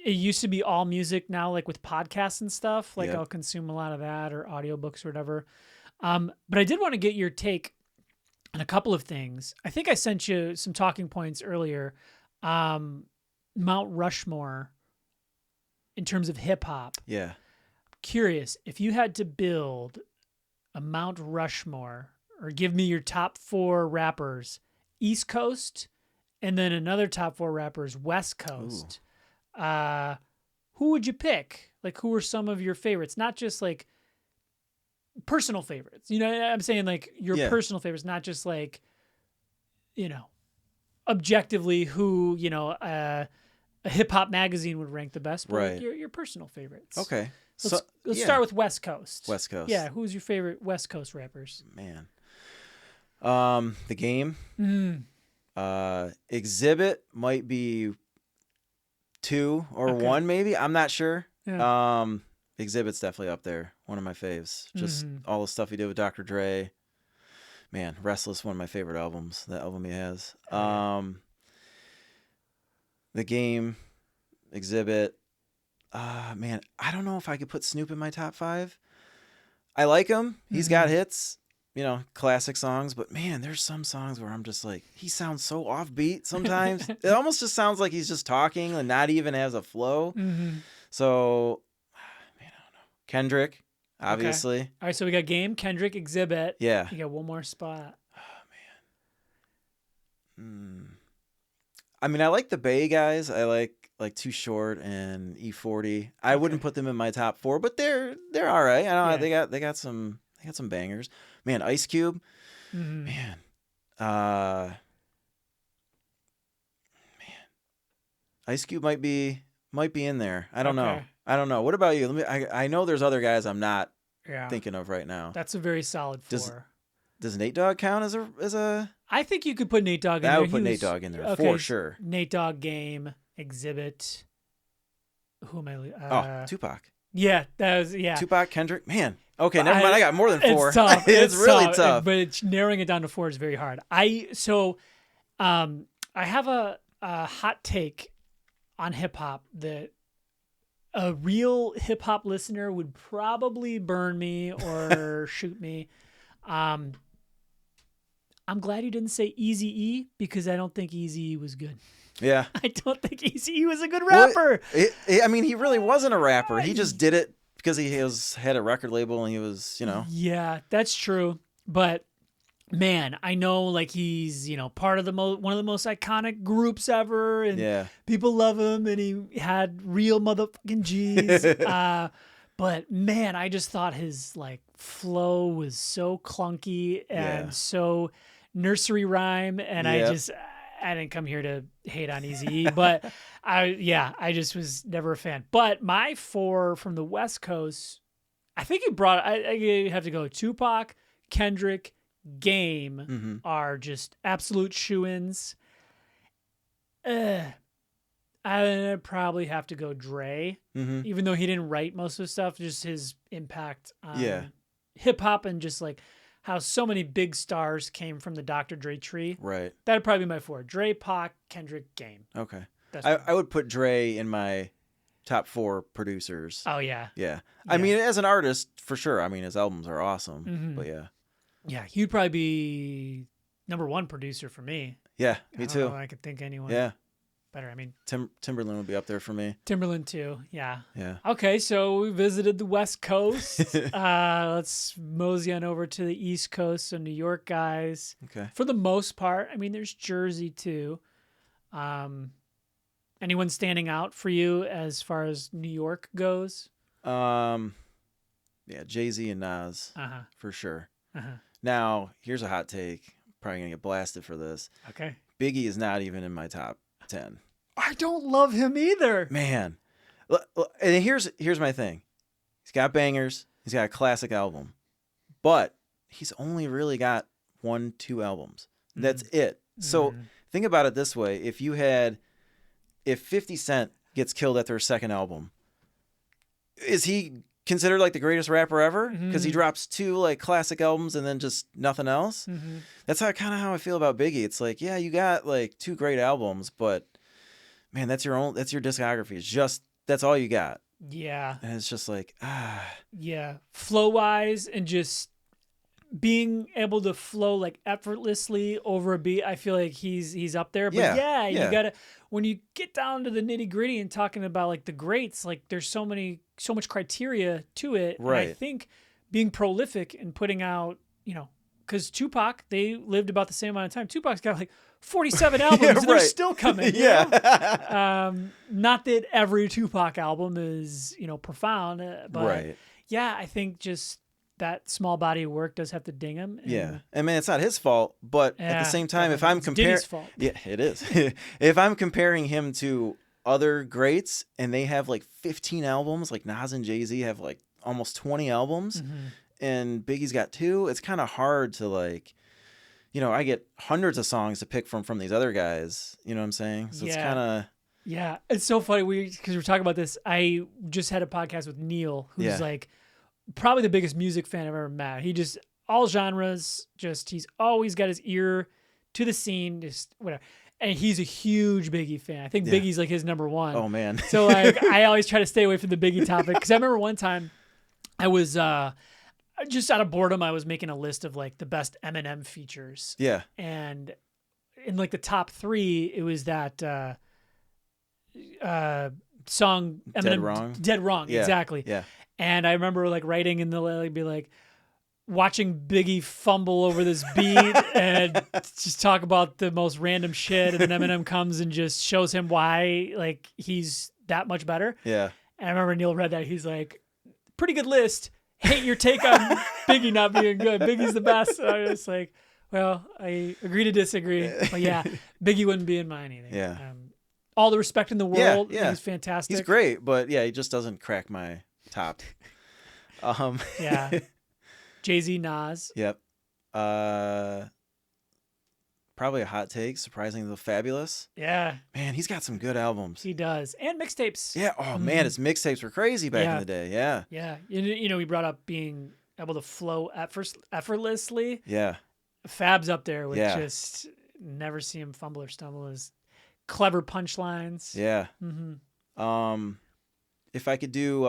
used to be all music. Now, like with podcasts and stuff, like I'll consume a lot of that or audiobooks or whatever. But I did want to get your take on a couple of things. I think I sent you some talking points earlier. Mount Rushmore in terms of hip hop. Yeah. Curious, if you had to build a Mount Rushmore or give me your top 4 rappers, East Coast, and then another top 4 rappers, West Coast, who would you pick? Like, who are some of your favorites? Not just like personal favorites. You know, I'm saying like your personal favorites, not just like, objectively who, a hip hop magazine would rank the best, but like your personal favorites. Okay. Let's start with West Coast. West Coast. Yeah. Who's your favorite West Coast rappers? Man. The Game. Exhibit might be 2 or 1 maybe. I'm not sure. Yeah. Exhibit's definitely up there. One of my faves. Just all the stuff he did with Dr. Dre. Man, Restless, one of my favorite albums. That album he has. The Game, Exhibit. Man, I don't know if I could put Snoop in my top 5. I like him. He's got hits, classic songs. But man, there's some songs where I'm just like, he sounds so offbeat sometimes. It almost just sounds like he's just talking and not even has a flow. So, man, I don't know. Kendrick, obviously. Okay. All right, so we got Game, Kendrick, Exhibit. Yeah. You got one more spot. Oh, man. I mean, I like the Bay guys. I like Too Short and E40. I wouldn't put them in my top 4, but they're all right. I know they got some bangers. Man, Ice Cube. Man. Ice Cube might be in there. I don't know. What about you? I know there's other guys I'm not thinking of right now. That's a very solid 4. Does Nate Dogg count as a? I think you could put Nate Dogg in there. I would put Nate Dogg in there for sure. Nate Dogg, Game, Exhibit. Who am I? Tupac. Yeah, Tupac, Kendrick. Man. Okay, never mind. I got more than 4. It's tough. It's really tough. But narrowing it down to 4 is very hard. I have a hot take on hip hop that a real hip hop listener would probably burn me or shoot me. I'm glad you didn't say Eazy-E because I don't think Eazy-E was good. Yeah. I don't think Eazy-E was a good rapper. Well, I mean, he really wasn't a rapper. He just did it because he had a record label and he was, Yeah, that's true. But man, I know like he's, part of one of the most iconic groups ever and people love him and he had real motherfucking G's. But man, I just thought his like flow was so clunky and so nursery rhyme, and I didn't come here to hate on Eazy-E, but I just was never a fan. But my 4 from the West Coast, I think you brought. I have to go. Tupac, Kendrick, Game are just absolute shoo-ins. I'd probably have to go Dre, even though he didn't write most of the stuff, just his impact on hip hop and just like how so many big stars came from the Dr. Dre tree. Right. That'd probably be my 4. Dre, Pac, Kendrick, Game. Okay. I would put Dre in my top 4 producers. Oh, yeah. Yeah. I mean, as an artist, for sure. I mean, his albums are awesome, but yeah. Yeah, he'd probably be number 1 producer for me. Yeah, me too. I could think anyone. Yeah. Better. I mean, Timberland would be up there for me. Timberland too. Yeah. Yeah. Okay, so we visited the West Coast. Let's mosey on over to the East Coast. So New York guys. Okay. For the most part, I mean, there's Jersey too. Anyone standing out for you as far as New York goes? Yeah, Jay-Z and Nas for sure. Now, here's a hot take. Probably gonna get blasted for this. Okay. Biggie is not even in my top 10. I don't love him either. Man. And here's my thing. He's got bangers. He's got a classic album. But he's only really got 1-2 albums. That's it. So think about it this way. If 50 Cent gets killed after his second album, is he considered like the greatest rapper ever? Because he drops 2 like classic albums and then just nothing else. That's kind of how I feel about Biggie. It's like, yeah, you got like 2 great albums, but man, that's your discography. It's just, that's all you got. Yeah. And it's just like, Yeah. Flow wise and just being able to flow like effortlessly over a beat. I feel like he's up there. But you gotta, when you get down to the nitty gritty and talking about like the greats, like there's so much criteria to it. Right. And I think being prolific and putting out, because Tupac, they lived about the same amount of time. Tupac's got like 47 albums and they're still coming. Not that every Tupac album is, profound, but I think just that small body of work does have to ding him. And I mean, it's not his fault, but at the same time, if I'm comparing, it is. If I'm comparing him to other greats and they have like 15 albums, like Nas and Jay-Z have like almost 20 albums, and Biggie's got 2, it's kind of hard to like, I get hundreds of songs to pick from these other guys. You know what I'm saying? So it's kind of, Yeah, it's so funny because we're talking about this. I just had a podcast with Neil, who's like probably the biggest music fan I've ever met. He just all genres. Just he's always got his ear to the scene. Just whatever. And he's a huge Biggie fan. I think Biggie's like his number one. Oh man. So like I always try to stay away from the Biggie topic because I remember one time I was just out of boredom. I was making a list of like the best Eminem features. Yeah. And in like the top 3, it was that song Eminem, Dead Wrong. Yeah. Exactly. Yeah. And I remember like writing in the like be like watching Biggie fumble over this beat and just talk about the most random shit, and then Eminem comes and just shows him why like he's that much better. Yeah. And I remember Neil read that, he's like, pretty good list. Hate your take on Biggie not being good. Biggie's the best. And I was just like, well, I agree to disagree. But yeah, Biggie wouldn't be in mine either. Yeah. All the respect in the world. Yeah. He's fantastic. He's great, but yeah, he just doesn't crack my top. Yeah. Jay-Z, Nas. Yep. Probably a hot take. Surprisingly fabulous. Yeah. Man, he's got some good albums. He does. And mixtapes. Yeah. Oh man, his mixtapes were crazy back in the day. Yeah. Yeah. You know, he brought up being able to flow effortlessly. Yeah. Fab's up there with just never see him fumble or stumble. His clever punchlines. Yeah. Mm-hmm. If I could do,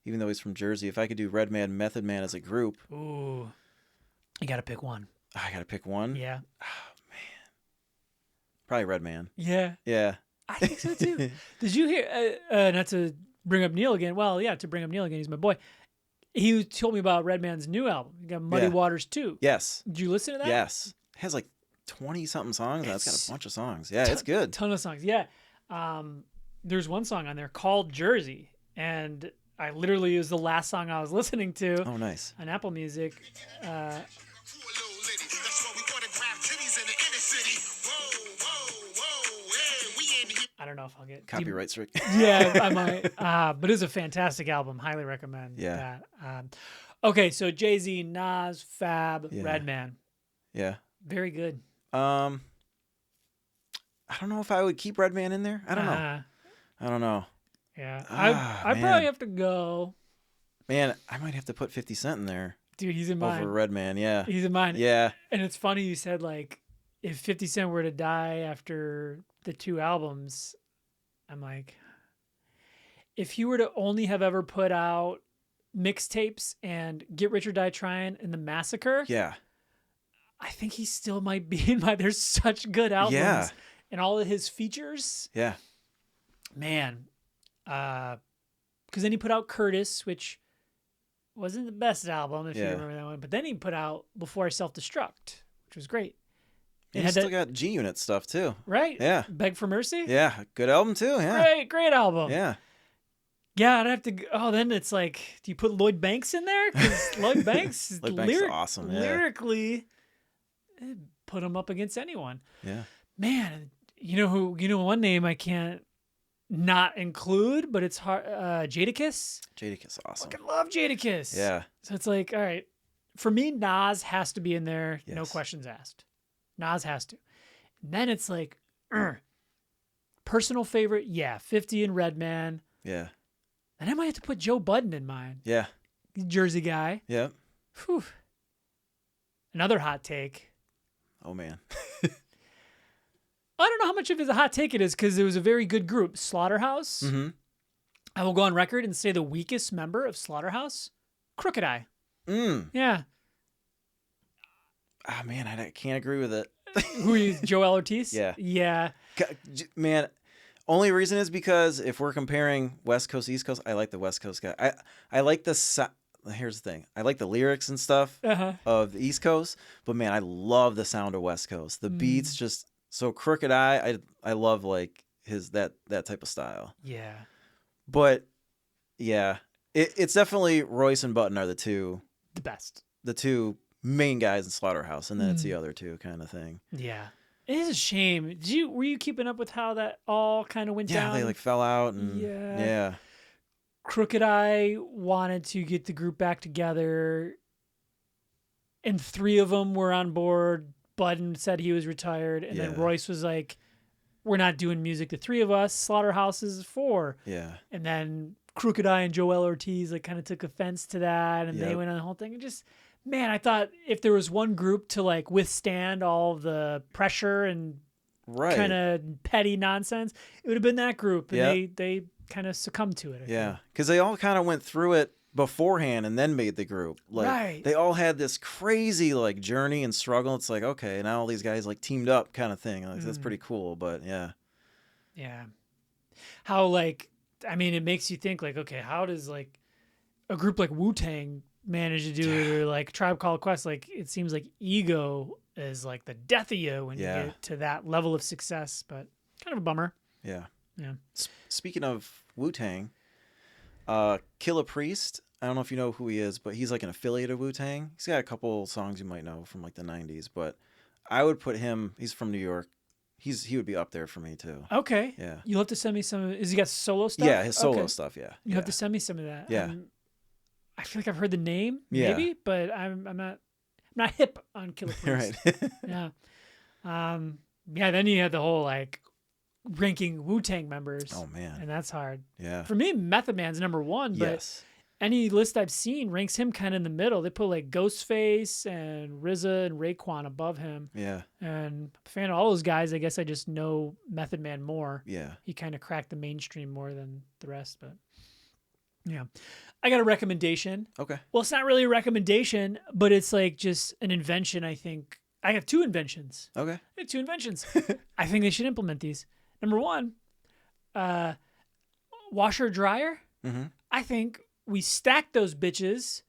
even though he's from Jersey, if I could do Redman, Method Man as a group. Ooh. You got to pick one. I got to pick one? Yeah. Oh, man. Probably Redman. Yeah. Yeah. I think so too. Did you hear, not to bring up Neil again. Well, yeah, to bring up Neil again. He's my boy. He told me about Redman's new album. You got Muddy Waters 2. Yes. Did you listen to that? Yes. It has like 20-something songs. It's got a bunch of songs. Yeah, it's good. Ton of songs. Yeah. There's one song on there called Jersey. And I literally, it was the last song I was listening to. Oh, nice. On Apple Music. I don't know if I'll get copyright strict. Yeah, I might. But it's a fantastic album. Highly recommend that. Okay, so Jay-Z, Nas, Fab, Redman. Yeah. Very good. I don't know if I would keep Redman in there. I don't know. I don't know. Yeah. I probably have to go. Man, I might have to put 50 Cent in there. Dude, he's in mine. Over Redman, yeah. He's in mine. Yeah. And it's funny you said, like, if 50 Cent were to die after the 2 albums, I'm like, if he were to only have ever put out mixtapes and Get Rich or Die Trying and The Massacre, I think he still might be in my, there's such good albums. Yeah. And all of his features. Yeah. Man. Because then he put out Curtis, which wasn't the best album, if you remember that one. But then he put out Before I Self-Destruct, which was great. And he still got G-Unit stuff, too. Right? Yeah. Beg for Mercy? Yeah. Good album, too. Yeah. Great album. Yeah. Yeah, I'd have to. Oh, then it's like, do you put Lloyd Banks in there? Because Lloyd Banks is awesome. Yeah. Lyrically, put him up against anyone. Yeah. Man, you know one name I can't not include, but it's hard. Jadakiss. Jadakiss, awesome. I love Jadakiss. Yeah. So it's like, all right, for me, Nas has to be in there. Yes. No questions asked. Nas has to. And then it's like, personal favorite, 50 and Redman. Yeah. And I might have to put Joe Budden in mine. Yeah. Jersey guy. Yeah. Whew. Another hot take. Oh, man. I don't know how much of it a hot take it is because it was a very good group. Slaughterhouse. Mm-hmm. I will go on record and say the weakest member of Slaughterhouse, Crooked Eye. Yeah. Ah, man, I can't agree with it. Who is Joel Ortiz? Yeah. Yeah. Man, only reason is because if we're comparing West Coast, East Coast, I like the West Coast guy. I like the here's the thing. I like the lyrics and stuff of the East Coast, but man, I love the sound of West Coast. The beats just so Crooked Eye. I love like his that type of style. Yeah. But yeah, it's definitely Royce and Button are the best. The two main guys in Slaughterhouse, and then it's the other two kind of thing. Yeah. It is a shame. Were you keeping up with how that all kind of went down? Yeah, they like fell out and yeah. Crooked Eye wanted to get the group back together, and 3 of them were on board. Budden said he was retired, and then Royce was like, we're not doing music, the three of us. Slaughterhouse is 4. Yeah. And then Crooked Eye and Joel Ortiz like kind of took offense to that, and they Yep. went on the whole thing. And just, man, I thought if there was one group to like withstand all of the pressure and Right. kind of petty nonsense, it would have been that group. And Yep. they kind of succumbed to it. I Yeah. think. Because they all kind of went through it beforehand and then made the group. Like, Right. they all had this crazy like journey and struggle. It's like, okay, now all these guys like teamed up kind of thing. Like, that's pretty cool. But yeah. Yeah. How like, I mean, it makes you think like, okay, how does like a group like Wu-Tang manage to do it, or like Tribe Called Quest? Like, it seems like ego is like the death of you when you get to that level of success, but kind of a bummer. Yeah. Yeah. Speaking of Wu-Tang, Killa Priest, I don't know if you know who he is, but he's like an affiliate of Wu-Tang. He's got a couple songs you might know from like the 90s, but I would put him, he's from New York. He would be up there for me too. Okay. Yeah. You'll have to send me some. Is he got solo stuff? Yeah, his solo Okay. stuff, yeah. You have to send me some of that. Yeah. I feel like I've heard the name, Yeah. maybe, but I'm not hip on Killer Priest. Right. Yeah. Yeah, then you had the whole like ranking Wu-Tang members. Oh man. And that's hard. Yeah. For me, Method Man's number 1, but Yes. any list I've seen ranks him kind of in the middle. They put like Ghostface and RZA and Raekwon above him. Yeah. And I'm a fan of all those guys. I guess I just know Method Man more. Yeah. He kind of cracked the mainstream more than the rest, but yeah. I got a recommendation. Okay. Well, it's not really a recommendation, but it's like just an invention, I think. I have 2 inventions. Okay. I have 2 inventions. I think they should implement these. Number 1, washer dryer. Mm-hmm. I think we stack those bitches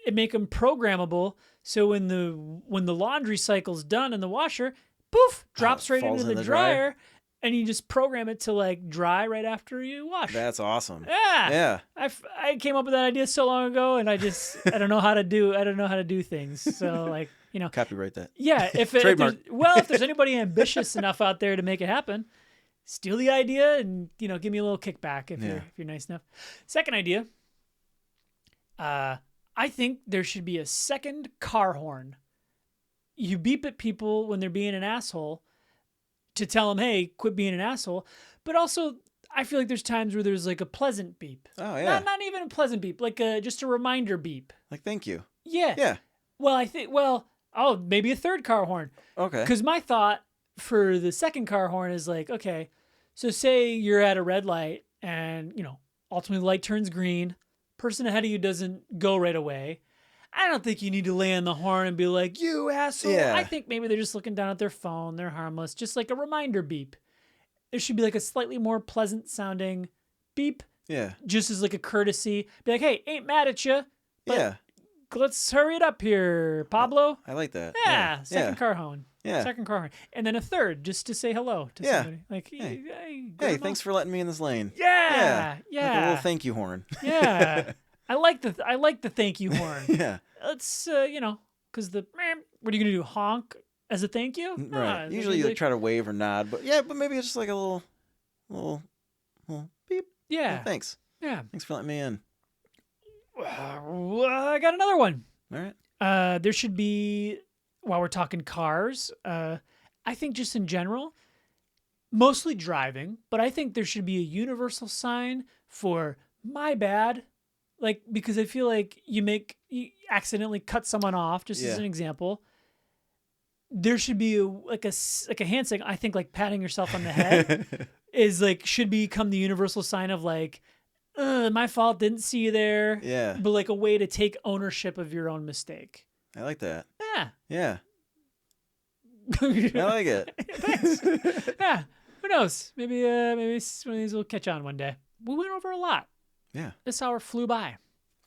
and make them programmable, so when the laundry cycle's done in the washer, poof, drops right falls into in the the dryer. dryer, and you just program it to like dry right after you wash. That's awesome. Yeah. Yeah. I came up with that idea so long ago, and I don't know how to do things. So like, you know, Copyright that. yeah, if Trademark. there's anybody ambitious enough out there to make it happen, steal the idea and, you know, give me a little kickback if you're nice enough. Second idea, I think there should be a second car horn. You beep at people when they're being an asshole to tell them, hey, quit being an asshole. But also, I feel like there's times where there's like a pleasant beep. Oh yeah. Not even a pleasant beep, like just a reminder beep. Like thank you. Yeah. Yeah. Well, maybe a third car horn. Okay. Because my thought for the second car horn is like, okay, so say you're at a red light and, you know, ultimately the light turns green. Person ahead of you doesn't go right away. I don't think you need to lay on the horn and be like, you asshole. Yeah. I think maybe they're just looking down at their phone. They're harmless. Just like a reminder beep. There should be like a slightly more pleasant sounding beep, Yeah. just as like a courtesy. Be like, hey, ain't mad at you. But Yeah. let's hurry it up here, Pablo. I like that. Yeah, second car horn. Yeah. Second car horn. And then a third just to say hello to Yeah. somebody. Like, Hey. hey, Hey, thanks for letting me in this lane. Yeah. Like a little Yeah. thank you horn. Yeah. I like the thank you horn. Yeah. Let's you know, because what are you gonna do? Honk as a thank you? Right. Usually you like try to wave or nod, but maybe it's just like a little beep. Yeah. Oh, thanks. Yeah. Thanks for letting me in. I got another one. All right. There should be, while we're talking cars, I think just in general, mostly driving, but I think there should be a universal sign for my bad. Like, because I feel like you accidentally cut someone off, just as an example. There should be a hand sign. I think like patting yourself on the head is like, should become the universal sign of like, my fault, didn't see you there. Yeah. But like a way to take ownership of your own mistake. I like that. Yeah. Yeah. I like it. Thanks. Yeah. Who knows? Maybe one of these will catch on one day. We went over a lot. Yeah. This hour flew by.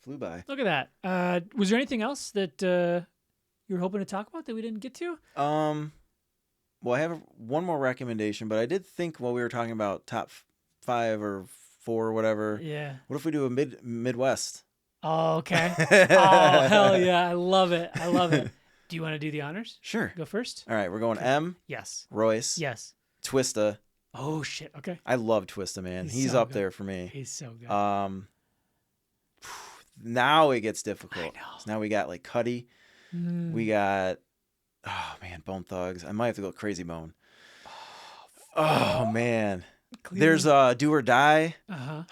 Flew by. Look at that. Was there anything else that you were hoping to talk about that we didn't get to? Well, I have one more recommendation, but I did think while we were talking about top 5 or 4 or whatever. Yeah. What if we do a Midwest? Oh, okay. Oh, hell yeah. I love it. I love it. Do you want to do the honors? Sure. Go first? All right, we're going M, Yes. Royce, Yes. Twista. Oh, shit. Okay. I love Twista, man. He's so up good. there for me. He's so good. Now it gets difficult. I know. So now we got like Cuddy. We got, oh man, Bone Thugs. I might have to go Crazy Bone. Oh man. Cleveland. There's Do or Die. Uh-huh.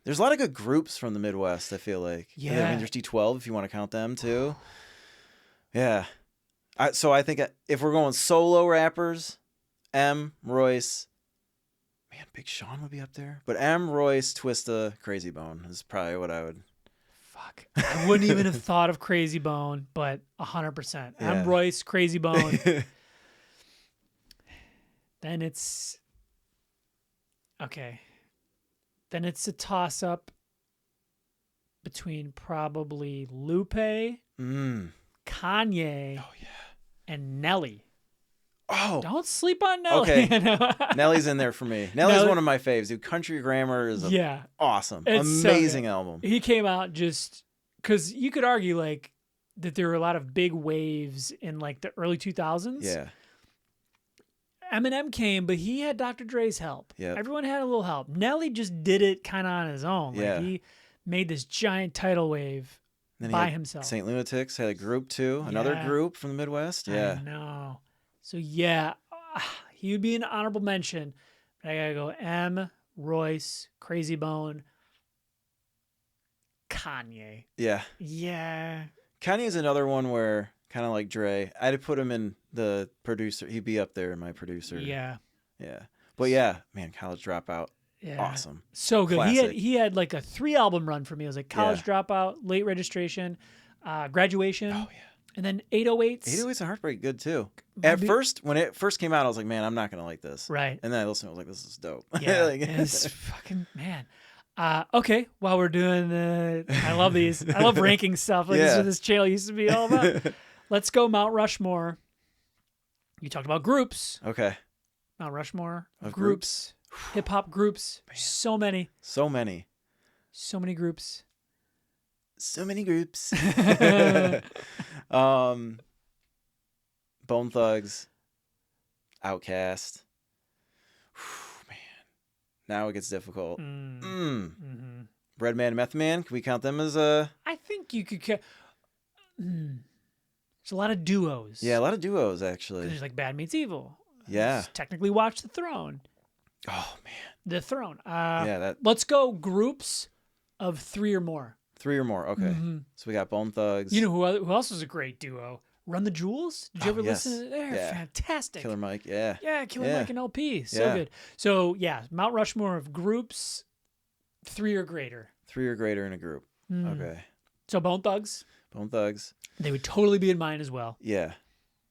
There's a lot of good groups from the Midwest, I feel like. Yeah. I mean, there's D12 if you want to count them too. Yeah. So I think if we're going solo rappers, M, Royce, man, Big Sean would be up there. But M, Royce, Twista, Crazy Bone is probably what I would. Fuck. I wouldn't even have thought of Crazy Bone, but 100%. Yeah. I'm Royce, Crazy Bone. Then it's... Okay. Then it's a toss-up between probably Lupe, Kanye, Oh, yeah. and Nelly. Oh, Don't sleep on Nelly. okay. Nelly's in there for me. Nelly's one of my faves, dude. Country Grammar is awesome. It's Amazing so album. He came out just because you could argue like that there were a lot of big waves in like the early 2000s. Yeah. Eminem came, but he had Dr. Dre's help. Yep. Everyone had a little help. Nelly just did it kind of on his own. Yeah. Like he made this giant tidal wave Then by himself. St. Lunatics had a group too. Another Yeah. group from the Midwest. Yeah. I know. So yeah, he would be an honorable mention. But I gotta go M, Royce, Crazy Bone, Kanye. Yeah. Yeah. Kanye is another one where, kind of like Dre, I'd put him in the producer. He'd be up there in my producer. Yeah. Yeah. But yeah, man, College Dropout. Yeah. Awesome. So good. Classic. He had like a 3-album run for me. It was like College Dropout, Late Registration, Graduation, Oh, yeah. and then 808s. 808s and Heartbreak, good too. Might At be- first, when it first came out, I was like, man, I'm not going to like this. Right. And then I listened, I was like, this is dope. Yeah. Like, It's fucking, man. Okay. While we're doing I love these. I love ranking stuff. Like this is Yeah. what this channel used to be all about. Let's go Mount Rushmore. You talked about groups. Okay. Mount Rushmore Of groups. Hip hop groups. So many. So many. So many groups. So many groups. Bone Thugs. Outkast. Man. Now it gets difficult. Mm-hmm. Redman, Meth Man. Can we count them as a... I think you could. There's a lot of duos. Yeah, a lot of duos, actually. There's like Bad Meets Evil. Yeah. Let's technically watch The Throne. Oh, man. The Throne. Yeah, Let's go groups of 3 or more. 3 or more. Okay. Mhm. So we got Bone Thugs. You know who else was a great duo? Run the Jewels. Did you ever yes. listen to They're Yeah. fantastic. Killer Mike. Yeah. Yeah, Killer Yeah. Mike and LP. So Yeah. good. So yeah, Mount Rushmore of groups, 3 or greater. 3 or greater in a group. Mm. Okay. So Bone Thugs, Bone Thugs. they would totally be in mine as well. Yeah.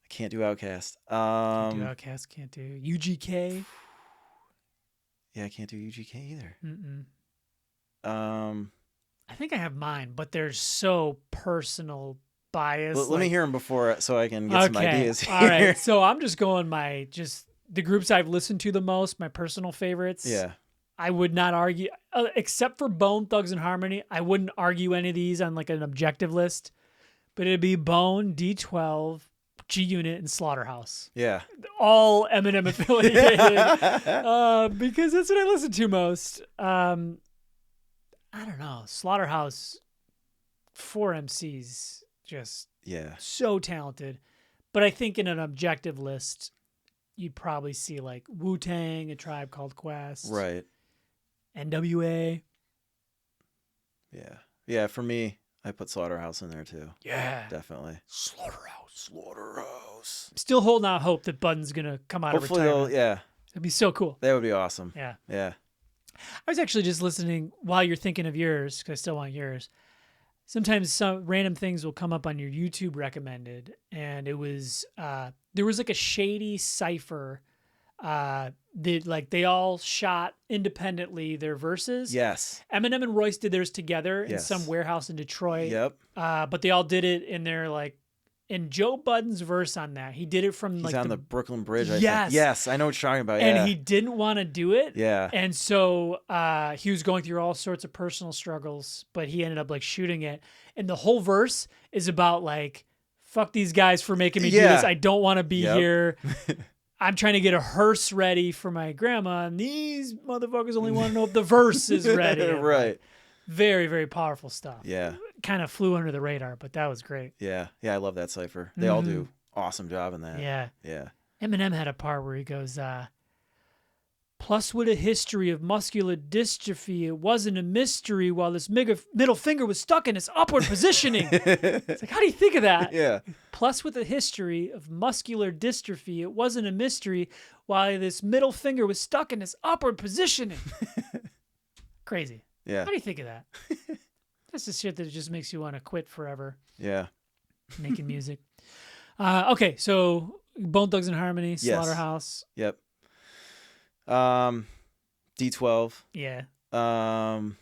I can't do Outkast. Can't do Outkast, can't do UGK. Yeah, I can't do UGK either. Mm-mm. I I think I have mine, but they're so personal bias. let me like- hear them before so I can get some ideas here. All right. So I'm just going the groups I've listened to the most, my personal favorites. Yeah. I would not argue, except for Bone Thugs and Harmony. I wouldn't argue any of these on like an objective list, but it'd be Bone, D12, G Unit, and Slaughterhouse. Yeah. All Eminem affiliated, because that's what I listen to most. I don't know, Slaughterhouse, 4 MCs, just Yeah. so talented. But I think in an objective list, you'd probably see like Wu-Tang, A Tribe Called Quest, Right. NWA. Yeah. Yeah. For me, I put Slaughterhouse in there too. Yeah. Definitely. Slaughterhouse. Still holding out hope that Budden's going to come out Hopefully of retirement. yeah. It'd be so cool. That would be awesome. Yeah. Yeah. I was actually just listening while you're thinking of yours, because I still want yours. Sometimes some random things will come up on your YouTube recommended, and it was there was like a shady cipher that like they all shot independently their verses. Yes. Eminem and Royce did theirs together in Yes. some warehouse in Detroit. Yep. But they all did it in their like. And Joe Budden's verse on that, he did it from He's like on the Brooklyn Bridge, I Yes. think. Yes. I know what you're talking about. and Yeah. he didn't want to do it. Yeah. And so he was going through all sorts of personal struggles, but he ended up like shooting it. And the whole verse is about like, fuck these guys for making me do Yeah. this. I don't want to be Yep. here. I'm trying to get a hearse ready for my grandma, and these motherfuckers only want to know if the verse is ready. Right. Very, very powerful stuff. Yeah. Kind of flew under the radar, but that was great. Yeah. Yeah. I love that cipher. They all do awesome job in that. Yeah. Yeah. Eminem had a part where he goes, Plus, with a history of muscular dystrophy, it wasn't a mystery while this middle finger was stuck in its upward positioning. It's like, how do you think of that? Yeah. Plus, with a history of muscular dystrophy, it wasn't a mystery while this middle finger was stuck in its upward positioning. Crazy. Yeah. How do you think of that? That's the shit that just makes you want to quit forever Yeah. making music. Okay, so Bone Thugs and Harmony, Yes. Slaughterhouse. Yep. D12. Yeah. Man,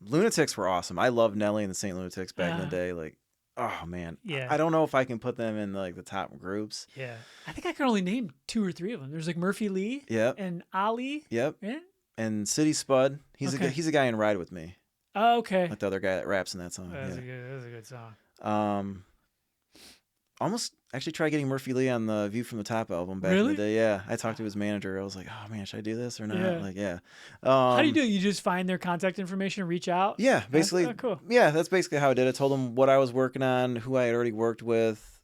Lunatics were awesome. I loved Nelly and the Saint Lunatics back in the day. Like, oh man. Yeah. I don't know if I can put them in like the top groups. Yeah. I think I can only name 2 or 3 of them. There's like Murphy Lee. Yep. And Ali. Yep. Yeah. And City Spud. He's Okay. he's a guy in Ride With Me. Oh, okay. Like the other guy that raps in that song. That's yeah. a good song. Almost actually tried getting Murphy Lee on the View from the Top album back in Really? the day. Yeah. I talked to his manager. I was like, oh man, should I do this or not? Yeah. Like, yeah. How do you do it? You just find their contact information and reach out? Yeah, basically. Cool. Yeah, that's basically how I did it. I told them what I was working on, who I had already worked with.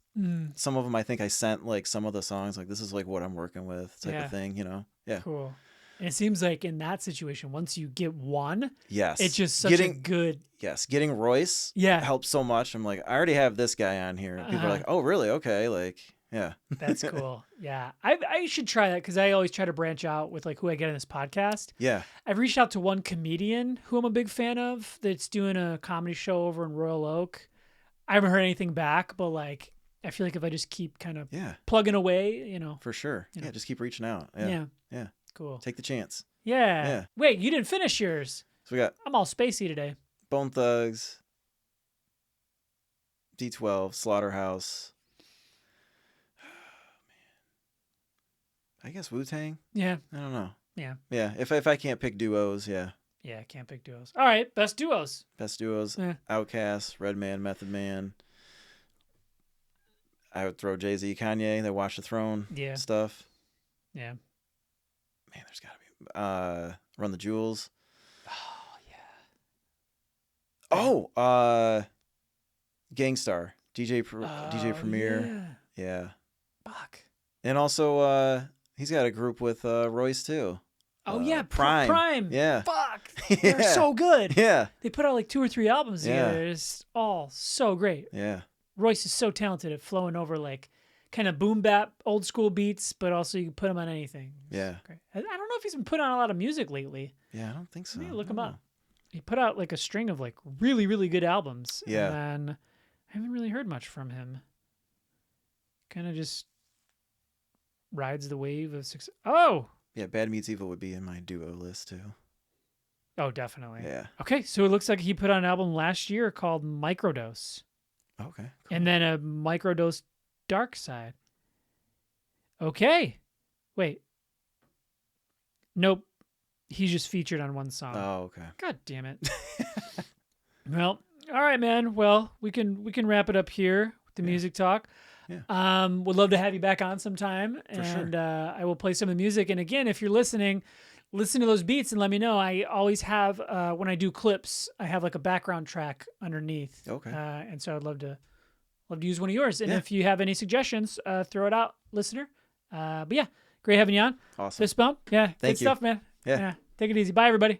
Some of them I think I sent like some of the songs, like this is like what I'm working with type of thing, you know? Yeah. Cool. And it seems like in that situation, once you get one, Yes. it's just such a good. Yes. Getting Royce helps so much. I'm like, I already have this guy on here. People are like, oh, really? Okay. Like, yeah. That's cool. Yeah. I should try that because I always try to branch out with like who I get in this podcast. Yeah. I've reached out to one comedian who I'm a big fan of that's doing a comedy show over in Royal Oak. I haven't heard anything back, but like, I feel like if I just keep kind of plugging away, you know. For sure. You know. Yeah. Just keep reaching out. Yeah. Yeah. Cool. Take the chance. Yeah. Yeah. Wait, you didn't finish yours. So we got I'm all spacey today. Bone Thugs, D12, Slaughterhouse. I guess Wu-Tang. Yeah. I don't know. Yeah. Yeah. If I can't pick duos, yeah. Yeah, I can't pick duos. All right, best duos. Best duos. Yeah. Outkast, Redman, Method Man. I would throw Jay-Z, Kanye, the Watch the Throne stuff. Yeah. Man, there's got to be Run the Jewels. Oh, yeah. Oh, Gangstar, DJ Premier. Yeah. Fuck. And also he's got a group with Royce too. Oh yeah, Prime. Prime. Yeah. Fuck. They're so good. Yeah. They put out like 2 or 3 albums together. It's all so great. Yeah. Royce is so talented at flowing over like kind of boom bap old school beats, but also you can put him on anything. Yeah. Great. I don't know if he's been putting on a lot of music lately. Yeah, I don't think so. Look him up. He put out like a string of like really, really good albums. Yeah. And then I haven't really heard much from him. Kind of just rides the wave of success. Oh! Yeah, Bad Meets Evil would be in my duo list too. Oh, definitely. Yeah. Okay, so it looks like he put out an album last year called Microdose. Okay. Cool. And then a Microdose Dark Side. Okay. Wait. Nope. He's just featured on one song. Oh, okay. God damn it. Well, all right, man. Well, we can wrap it up here with the music talk. Yeah. Would love to have you back on sometime. For and sure. I will play some of the music. And again, if you're listening, listen to those beats and let me know. I always have when I do clips, I have like a background track underneath. Okay. And so I'd love to use one of yours. And if you have any suggestions, throw it out, listener. But yeah, great having you on. Awesome. Fist bump. Yeah. Thank good you. stuff, man. Yeah. Take it easy. Bye, everybody.